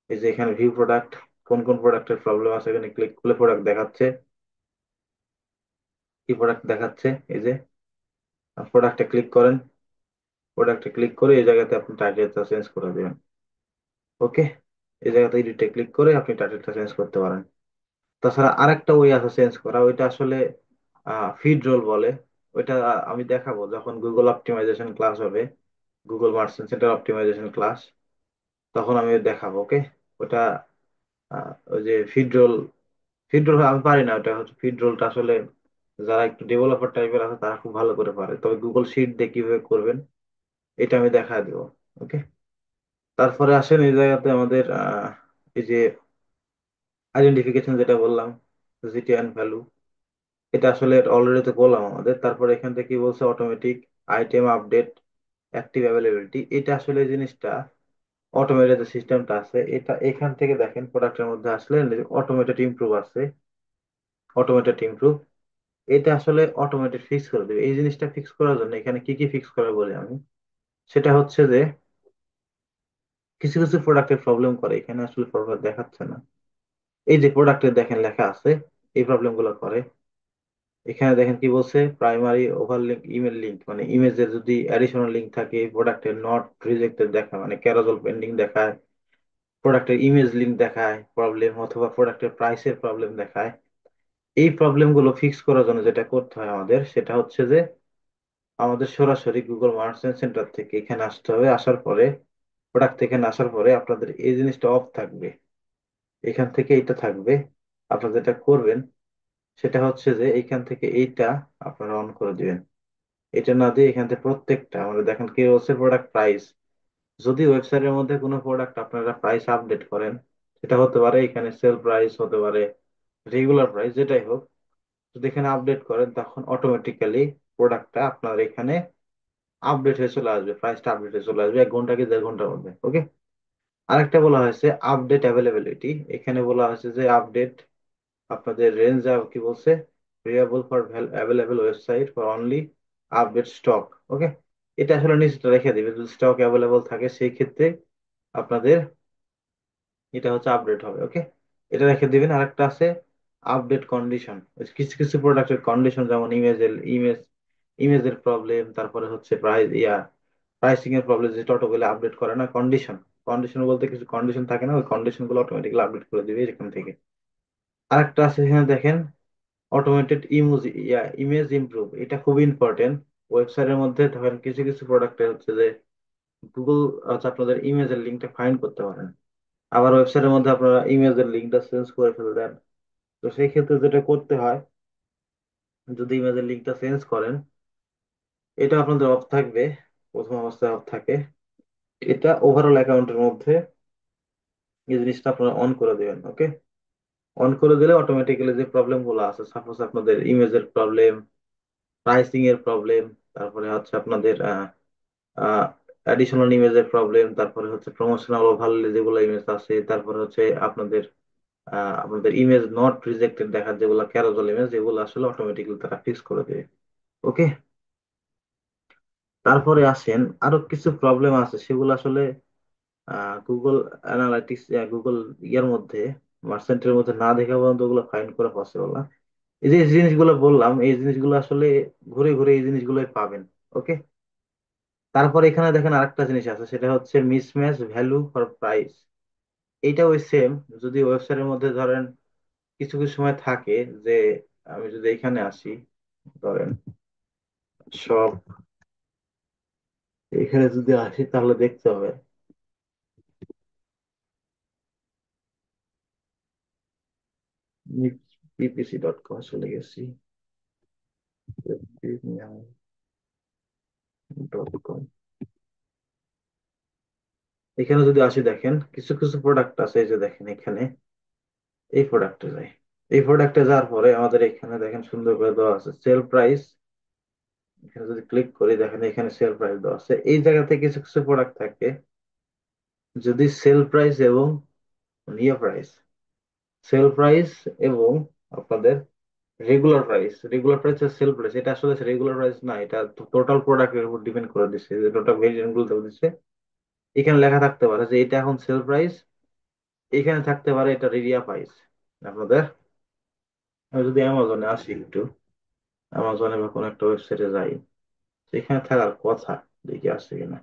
S1: এই যে এখানে ভিউ প্রোডাক্ট, কোন কোন প্রোডাক্টের প্রবলেম আছে এখানে ক্লিক করলে প্রোডাক্ট দেখাচ্ছে। কি প্রোডাক্ট দেখাচ্ছে? এই যে প্রোডাক্টে ক্লিক করেন, প্রোডাক্টে ক্লিক করে এই জায়গাতে আপনি টাইটেলটা চেঞ্জ করে দিবেন, ওকে? এই জায়গাতে এডিটে ক্লিক করে আপনি টাইটেলটা চেঞ্জ করতে পারেন। তাছাড়া আরেকটা ওয়ে আছে চেঞ্জ করা, ওইটা আসলে ফিড রোল বলে। ওইটা আমি দেখাবো যখন গুগল অপটিমাইজেশন ক্লাস হবে, Google Merchant Center optimisation class, তখন আমি দেখাবো, ওকে? ওটা ওই যে ফিড রোল, ফিড রোল আমি পারি না, ওটা হচ্ছে ফিড রোলটা আসলে যারা একটু ডেভেলপার টাইপের আছে তারা খুব ভালো করে পারে, তবে গুগল শিট দিয়ে কিভাবে করবেন এটা আমি দেখা দিব, ওকে? তারপরে আসেন এই জায়গাতে আমাদের এই যে আইডেন্টিফিকেশন যেটা বললাম, জিটিএন ভ্যালু, এটা আসলে অলরেডি তো বললাম আমাদের। তারপরে এখান থেকে কি বলছে? Automatic item update, active availability. এটা আসলে এই জিনিসটা অটোমেটেড যে সিস্টেমটা আছে, এটা এখান থেকে দেখেন প্রোডাক্টের মধ্যে আসলে অটোমেটেড ইমপ্রুভ আছে, অটোমেটেড ইমপ্রুভ। এটা আসলে অটোমেটেড ফিক্স করে দেবে। এই জিনিসটা ফিক্স করার জন্য এখানে কি কি ফিক্স করা বলি আমি, সেটা হচ্ছে যে কিছু কিছু প্রোডাক্টের প্রবলেম করে, এখানে আসলে প্রবলেম দেখাচ্ছে না। এই যে প্রোডাক্টের দেখেন লেখা আছে, এই প্রবলেম গুলো করে। এখানে দেখেন কি বলছে, প্রাইমারি ওভারলিঙ্ক ইমেল লিঙ্ক, মানে ইমেজের যদি অ্যাডিশনাল লিঙ্ক থাকে প্রোডাক্টের নট রিজেক্টেড দেখায়, মানে ক্যারাজল পেন্ডিং দেখায়, প্রোডাক্টের ইমেজ লিঙ্ক দেখায় প্রবলেম, অথবা প্রোডাক্টের প্রাইসের প্রবলেম দেখায়। এই প্রবলেম গুলো ফিক্স করার জন্য যেটা করতে হয় আমাদের, সেটা হচ্ছে যে আমাদের সরাসরি গুগল মার্চেন্ট সেন্টার থেকে এখানে আসতে হবে। আসার পরে প্রোডাক্ট থেকে আসার পরে আপনাদের এই জিনিসটা অফ থাকবে, এখান থেকে এইটা থাকবে। আপনারা যেটা করবেন সেটা হচ্ছে যে এইখান থেকে এইটা আপনারা অন করে দিবেন। এটা না দিয়ে এখান থেকে প্রত্যেকটা আমরা দেখেন কি হচ্ছে প্রোডাক্ট প্রাইস, যদি ওয়েবসাইটের মধ্যে কোনো প্রোডাক্ট আপনারা প্রাইস আপডেট করেন, সেটা হতে পারে এখানে সেল প্রাইস, হতে পারে রেগুলার প্রাইস, যেটাই হোক, যদি এখানে আপডেট করেন তখন অটোমেটিক্যালি প্রোডাক্টটা আপনার এখানে আপডেট হয়ে চলে আসবে, প্রাইসটা আপডেট হয়ে চলে আসবে 1 ঘন্টা কি 1.5 ঘন্টার মধ্যে। ওকে। আরেকটা বলা হয়েছে আপডেট অ্যাভেলেবিলিটি, এখানে বলা হয়েছে যে আপডেট আপনাদের রেঞ্জ কি বলছে, variable for available website for only update stock. Okay. এটা আসলে নিচে রেখে দিবে, যদি স্টক অ্যাভেলেবল থাকে সেই ক্ষেত্রে আপনাদের এটা হচ্ছে আপডেট হবে। ওকে। এটা রেখে দিবেন। আরেকটা আছে আপডেট কন্ডিশন, কিছু কিছু প্রোডাক্টের কন্ডিশন, যেমন ইমেজের প্রবলেম, তারপরে হচ্ছে প্রাইসিং এর প্রবলেম, যেটা অটোমেটিক্যালি আপডেট করে না কন্ডিশন। কন্ডিশন বলতে কিছু কন্ডিশন থাকে না, ওই কন্ডিশন গুলো অটোমেটিক্যালি আপডেট করে দিবে এখান থেকে। আরেকটা আছে এখানে দেখেন অটোমেটেড ইমেজ ইমপ্রুভ, এটা খুব ইম্পর্টেন্ট। ওয়েবসাইটের মধ্যে ধরেন কিছু কিছু প্রোডাক্টে হচ্ছে যে গুগল হচ্ছে আপনাদের ইমেজের লিঙ্কটা ফাইন্ড করতে পারেন, আবার ওয়েবসাইটের মধ্যে আপনারা ইমেজের লিঙ্কটা চেঞ্জ করে ফেলে দেন। তো সেই ক্ষেত্রে যেটা করতে হয়, যদি ইমেজের লিঙ্কটা চেঞ্জ করেন, এটা আপনাদের অফ থাকবে, প্রথম অবস্থায় অফ থাকে। এটা ওভারঅল অ্যাকাউন্টের মধ্যে এই জিনিসটা আপনারা অন করে দিবেন। ওকে। অন করে দিলে অটোমেটিক্যালি যে প্রবলেম গুলো আছে, সাপোজ আপনাদের ইমেজের প্রবলেম, প্রাইসিং এর প্রবলেম, তারপরে হচ্ছে আপনাদের অ্যাডিশনাল ইমেজের প্রবলেম, তারপরে হচ্ছে প্রমোশনাল ওভারলে যেগুলো ইমেজ আছে, তারপরে হচ্ছে আপনাদের ইমেজ নট রিজেক্টেড দেখার যেগুলো ক্যারোজল ইমেজ, যেগুলো আসলে অটোমেটিক্যালি তারা ফিক্স করে দেবে। ওকে। তারপরে আসেন আরো কিছু প্রবলেম আছে, সেগুলো আসলে গুগল অ্যানালাইটিক্স, গুগল ইয়ার মধ্যে, মার্চেন্টের মধ্যে না দেখা পর্যন্ত ওগুলো ফাইন্ড করা পসিবল না। এই যে জিনিসগুলো বললাম, এই জিনিসগুলো আসলে ঘুরে ঘুরে এই জিনিসগুলোই পাবেন। ওকে। তারপর এখানে দেখেন আরেকটা জিনিস আছে, সেটা হচ্ছে মিসম্যাচ ভ্যালু ফর প্রাইস। এইটা ওই সেম, যদি ওয়েবসাইটের মধ্যে ধরেন কিছু কিছু সময় থাকে যে, আমি যদি এখানে আসি, ধরেন সব, এখানে যদি আসি তাহলে দেখতে হবে ppc.com চলে গেছি, premium.com। এখানে যদি আসি দেখেন কিছু কিছু প্রোডাক্ট আছে, এই যে দেখেন এখানে এই প্রোডাক্টে যাই, এই প্রোডাক্টে যাওয়ার পরে আমাদের এখানে দেখেন সুন্দর করে দেওয়া আছে সেল প্রাইস। এখানে যদি ক্লিক করি দেখেন এখানে সেল প্রাইস দেওয়া আছে। এই জায়গাতে কিছু কিছু প্রোডাক্ট থাকে, যদি সেল প্রাইস এবং নিয়ে প্রাইস, সেল প্রাইস এবং আপনাদের রেগুলার প্রাইস আর সেল প্রাইস, এটা আসলে রেগুলার প্রাইস না, এটা টোটাল প্রোডাক্টের উপর ডিপেন্ড করে দিচ্ছে, যে টোটাল ভেরিয়েন্ট গুলো দেওয়া দিচ্ছে। এখানে লেখা থাকতে পারে যে এটা এখন সেল প্রাইস, এখানে থাকতে পারে এটা রিডিয়া প্রাইস আপনাদের। আমি যদি অ্যামাজনে আসি একটু, অ্যামাজনে বা কোনো একটা ওয়েবসাইটে যাই, সেখানে থাকার কথা, দেখি আসছে কিনা।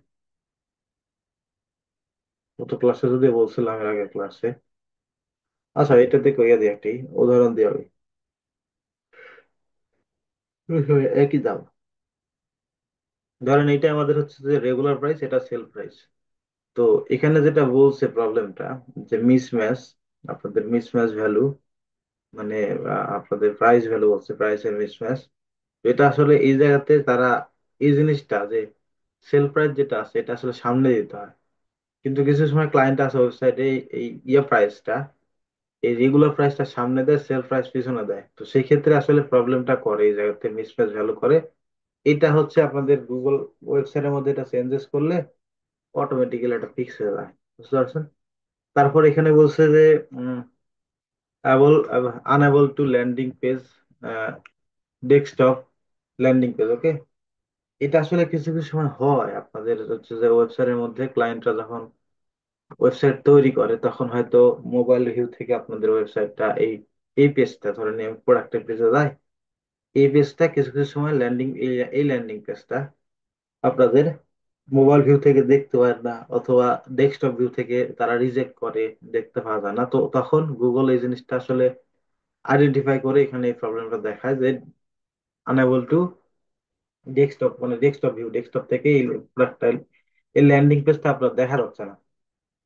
S1: গত ক্লাসে যদি বলছিলাম এর আগের ক্লাসে, আচ্ছা এটা দেখো, ইয়ে দিয়ে একটি উদাহরণ দিয়ে হবে, একই দাম। ধরেন এটা আমাদের হচ্ছে যে রেগুলার প্রাইস, এটা সেল প্রাইস। তো এখানে যেটা বলছে প্রবলেমটা, যে মিসম্যাচ, আপনাদের মিসম্যাচ ভ্যালু, মানে আপনাদের প্রাইস ভ্যালু বলছে, প্রাইসের মিসম্যাচ। এটা আসলে এই জায়গাতে তারা এই জিনিসটা যে সেল প্রাইস যেটা আছে এটা আসলে সামনে দিতে হয়, কিন্তু কিছু সময় ক্লায়েন্ট আছে ওয়েবসাইটে এই প্রাইসটা, এই রেগুলার প্রাইসটা সামনে দেয়, সেল প্রাইস পিছনে দেয়। তো সেই ক্ষেত্রে আসলে প্রবলেমটা করে, এই জায়গাতে মিসম্যাচ ভ্যালু করে। এটা হচ্ছে আপনাদের গুগল ওয়েবসাইটের মধ্যে এটা চেঞ্জেস করলে অটোমেটিক্যালি এটা ফিক্স হয়ে যায়। বুঝতে পারছেন? তারপর এখানে বলছে যে able unable to landing page, desktop landing page. Okay, এটা আসলে কিছু কিছু সময় হয় আপনাদের হচ্ছে যে ওয়েবসাইটের মধ্যে ক্লায়েন্টরা যখন ওয়েবসাইট তৈরি করে তখন হয়তো মোবাইল ভিউ থেকে আপনাদের ওয়েবসাইটটা এই এই পেজটা ধরেন প্রোডাক্টের পেজে যায়, এই পেজটা কিছু কিছু সময় ল্যান্ডিং, এই ল্যান্ডিং পেজটা আপনাদের মোবাইল ভিউ থেকে দেখতে পায় না, অথবা ডেস্কটপ ভিউ থেকে তারা রিজেক্ট করে, দেখতে পাওয়া যায় না। তো তখন গুগল এই জিনিসটা আসলে আইডেন্টিফাই করে এখানে এই প্রবলেমটা দেখায় যে আনএবল টু ডেস্কটপ, মানে ডেস্কটপ ভিউ, ডেস্কটপ থেকে এই প্রোডাক্টটা, এই ল্যান্ডিং পেজটা আপনার দেখা যাচ্ছে না।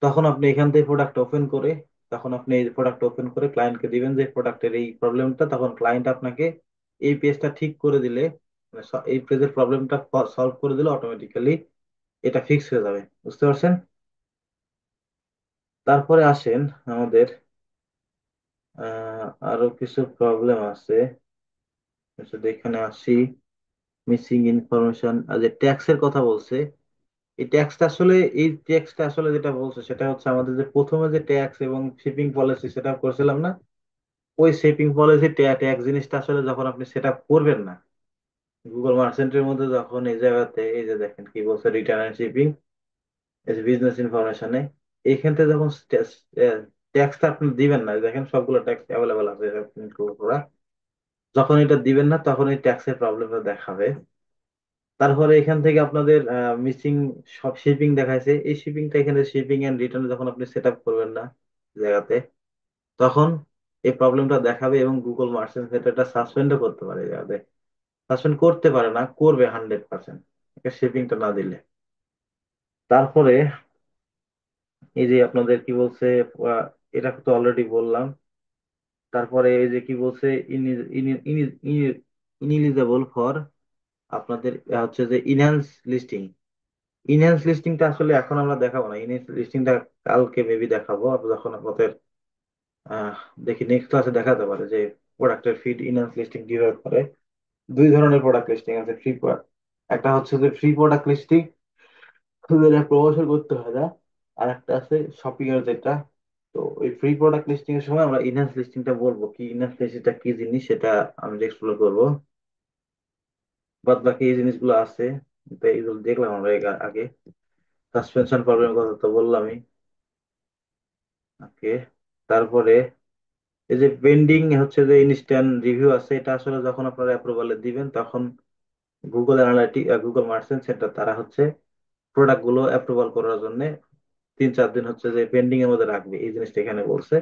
S1: তখন আপনি এখান থেকে প্রোডাক্ট ওপেন করে, তখন আপনি এই প্রোডাক্ট ওপেন করে ক্লায়েন্টকে দিবেন যে প্রোডাক্টের এই প্রবলেমটা, তখন ক্লায়েন্ট আপনাকে এই পেজটা ঠিক করে দিলে, মানে এই পেজের প্রবলেমটা সলভ করে দিলে অটোমেটিক্যালি এটা ফিক্স হয়ে যাবে। বুঝতে পারছেন? তারপরে আসেন আমাদের আরো কিছু প্রবলেম আছে। যদি এখানে আসি, মিসিং ইনফরমেশন, যে ট্যাক্সের কথা বলছে, এই ট্যাক্সটা আসলে, এই ট্যাক্সটা আসলে যেটা বলছে সেটা হচ্ছে আমাদের যে প্রথমে যে ট্যাক্স এবং শিপিং পলিসি সেট আপ করেছিলাম না, ওই শিপিং পলিসি ট্যাক্স জিনিসটা আসলে যখন আপনি সেট আপ করবেন না গুগল মার্চেন্টের মধ্যে, যখন এই জায়গাতে এই যে দেখেন কি বলছে, রিটার্ন এন্ড শিপিং, এই যে বিজনেস ইনফরমেশনে, এইখান থেকে যখন ট্যাক্সটা আপনি দিবেন না, দেখেন সবগুলো ট্যাক্স অ্যাভেলেবেল আছে include করা। যখন এটা দিবেন না তখন এই ট্যাক্সের প্রবলেমটা দেখাবে। তারপরে এখান থেকে আপনাদের মিসিং সব শিপিং দেখাইছে, এই শিপিংটা এখানে শিপিং এন্ড রিটার্ন যখন আপনি সেট আপ করবেন না জায়গাতে, তখন এই প্রবলেমটা দেখাবে এবং গুগল মার্চেন্ট এটা সাসপেন্ডও করতে পারে এই জায়গাতে। সাসপেন্ড করতে পারে না, করবে 100% শিপিংটা না দিলে। তারপরে এই যে আপনাদের কি বলছে, আহ, এটা তো অলরেডি বললাম। তারপরে এই যে কি বলছে, ইনএলিজিবল ফর আপনাদের হচ্ছে যে ইনহ্যান্স লিস্টিং। ইনহ্যান্স লিস্টিংটা আসলে এখন আমরা দেখাবো না, ইনহ্যান্স লিস্টিংটা কালকে মেবি দেখাবো যখন আমাদের আহ দেখি নেক্সট ক্লাসে দেখাতে পারে যে প্রোডাক্টের ফিড ইনহ্যান্স লিস্টিং কিভাবে করে। দুই ধরনের প্রোডাক্ট লিস্টিং আছে, ফ্রি, একটা হচ্ছে যে ফ্রি প্রোডাক্ট লিস্টিং, যেটা প্রমোশন করতে হয় না। আর একটা আছে শপিং এর যেটা। তো ওই ফ্রি প্রোডাক্ট লিস্টিং এর সময় আমরা ইনহ্যান্স লিস্টিংটা বলবো, কি ইনহ্যান্স লিস্টিংটা কি জিনিস সেটা আমি এক্সপ্লোর করবো। বাদ বাকি এই জিনিসগুলো আছে, তো এইগুলো দেখলাম আমরা আগে। সাসপেনশন প্রবলেমের কথা তো বললামই। ওকে, তারপরে এই যে পেন্ডিং হচ্ছে যে ইনস্ট্যান্ট রিভিউ আছে, এটা আসলে যখন আপনারা অ্যাপ্রুভালে দিবেন তখন Google analytic, Google Merchant centre তারা হচ্ছে প্রোডাক্ট গুলো অ্যাপ্রুভাল করার জন্য 3-4 দিন হচ্ছে যে পেন্ডিং এর মধ্যে রাখবে, এই জিনিসটা এখানে বলছে।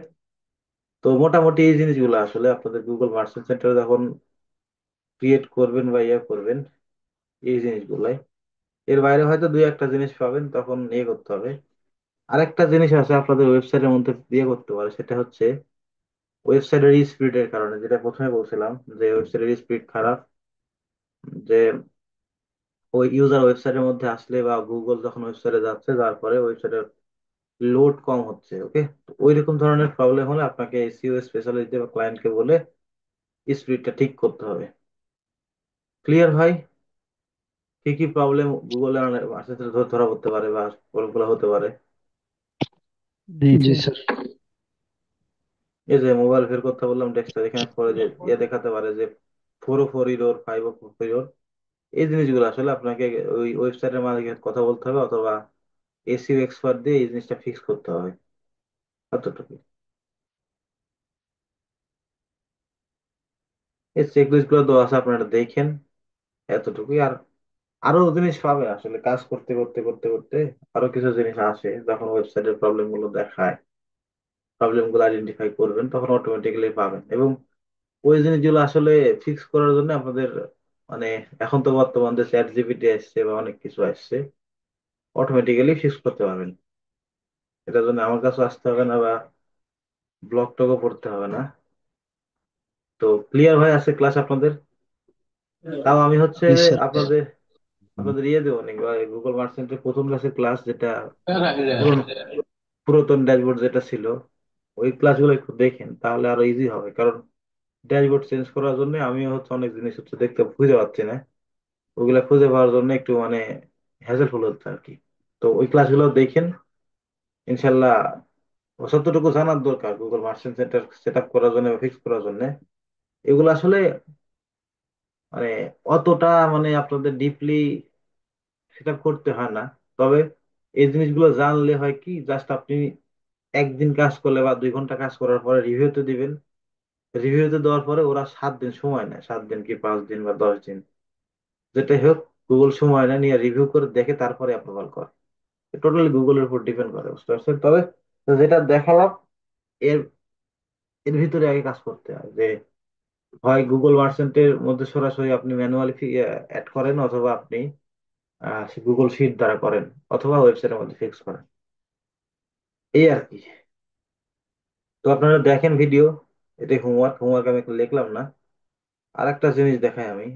S1: তো মোটামুটি এই জিনিসগুলো আসলে আপনাদের গুগল মার্চেন্ট সেন্টার যখন ক্রিয়েট করবেন বা ইয়ে করবেন, এই জিনিসগুলাই। এর বাইরে হয়তো দুই একটা জিনিস পাবেন, তখন ইয়ে করতে হবে। আরেকটা জিনিস আছে আপনাদের ওয়েবসাইটের মধ্যে ইয়ে করতে পারে, সেটা হচ্ছে ওয়েবসাইটের স্পিডের কারণে, যেটা প্রথমে বলছিলাম যে ওয়েবসাইটের স্পিড খারাপ, যে ওই ইউজার ওয়েবসাইটের মধ্যে আসলে বা গুগল যখন ওয়েবসাইটে যাচ্ছে, যাওয়ার পরে ওয়েবসাইটের লোড কম হচ্ছে। ওকে, ওই রকম ধরনের প্রবলেম হলে আপনাকে এসইও স্পেশালিস্ট বা ক্লায়েন্টকে বলে স্পিডটা ঠিক করতে হবে। ক্লিয়ার ভাই? কি কি প্রবলেম গুগল আসলে ধরা পড়তে পারে বা প্রবলেমগুলো হতে পারে?
S2: জি জি স্যার।
S1: এই যে মোবাইল ফের কথা বললাম, ডেস্কটপ, এখানে পরে যে ইয়ে দেখাতে পারে যে 404 504, এই জিনিসগুলো আসলে আপনাকে ওই ওয়েবসাইটের মালিকের কথা বলতে হবে, অথবা এসইও এক্সপার্ট দিয়ে এই জিনিসটা ফিক্স করতে হবে। কতটুকু এই চেক লিস্ট গুলো তো আছে, আপনারা দেখেন। এতটুকুই। আর আরো জিনিস পাবে আসলে, কাজ করতে করতে করতে করতে আরো কিছু জিনিস আসে, যখন ওয়েবসাইটের প্রবলেম গুলো দেখায়, প্রবলেম গুলো আইডেন্টিফাই করবেন তখন অটোমেটিক্যালি পাবেন। এবং ওই জিনিসগুলো আসলে ফিক্স করার জন্য আপনাদের, মানে এখন তো বর্তমান যে চ্যাট জিপিটি আসছে বা অনেক কিছু আসছে, অটোমেটিক্যালি ফিক্স করতে পারবেন। এটার জন্য আমার কাছে আসতে হবে না বা ব্লগ টকও পড়তে হবে না। তো ক্লিয়ার হয়ে আছে ক্লাস আপনাদের? তাও আমি হচ্ছে
S2: জি
S1: যে
S2: স্যার।
S1: আপনাদের আপনাদের ইয়ে দেবো নাকি গুগল মার্চেন্টের প্রথম ক্লাসের ক্লাস, যেটা পুরনো পুরাতন ড্যাশবোর্ড যেটা ছিল, ওই ক্লাসগুলো একটু দেখেন, তাহলে আরো ইজি হবে। কারণ ড্যাশবোর্ড চেঞ্জ করার জন্য আমিও হচ্ছে অনেক জিনিস হচ্ছে দেখতে খুঁজে পাচ্ছি না, ওগুলা খুঁজে পাওয়ার জন্য একটু মানে হ্যাজেলফুল হচ্ছে আর কি। তো ওই ক্লাসগুলো দেখেন, ইনশাল্লাহ যতটুকু জানার দরকার Google Merchant centre set up করার জন্য ফিক্স করার জন্য, এগুলো আসলে মানে অতটা মানে আপনাদের ডিপলি সেট আপ করতে হয় না। তবে এই জিনিসগুলো জানলে হয় কি, জাস্ট আপনি একদিন কাজ করলে বা 2 ঘন্টা কাজ করার পরে রিভিউতে দিবেন। রিভিউতে দেওয়ার পরে ওরা 7 দিন সময় নেয়, 7 দিন কি 5 দিন বা 10 দিন, যেটাই হোক গুগল সময় নেয় নিয়ে রিভিউ করে দেখে তারপরে অ্যাপ্রুভাল করে। টোটালি গুগলের উপর ডিপেন্ড করে, বুঝতে পারছেন? তবে যেটা দেখালাম এর এর ভিতরে আগে কাজ করতে হয় যে হয় গুগল মার্চেন্টের মধ্যে সরাসরি আপনি ম্যানুয়ালি অ্যাড করেন, অথবা আপনি গুগল শিট দ্বারা করেন, অথবা ওয়েবসাইটের মধ্যে ফিক্স করেন, এই আর কি। তো আপনারা দেখেন ভিডিও, এটাই হোমওয়ার্ক। হোমওয়ার্ক আমি লিখলাম না। আর একটা জিনিস দেখাই আমি।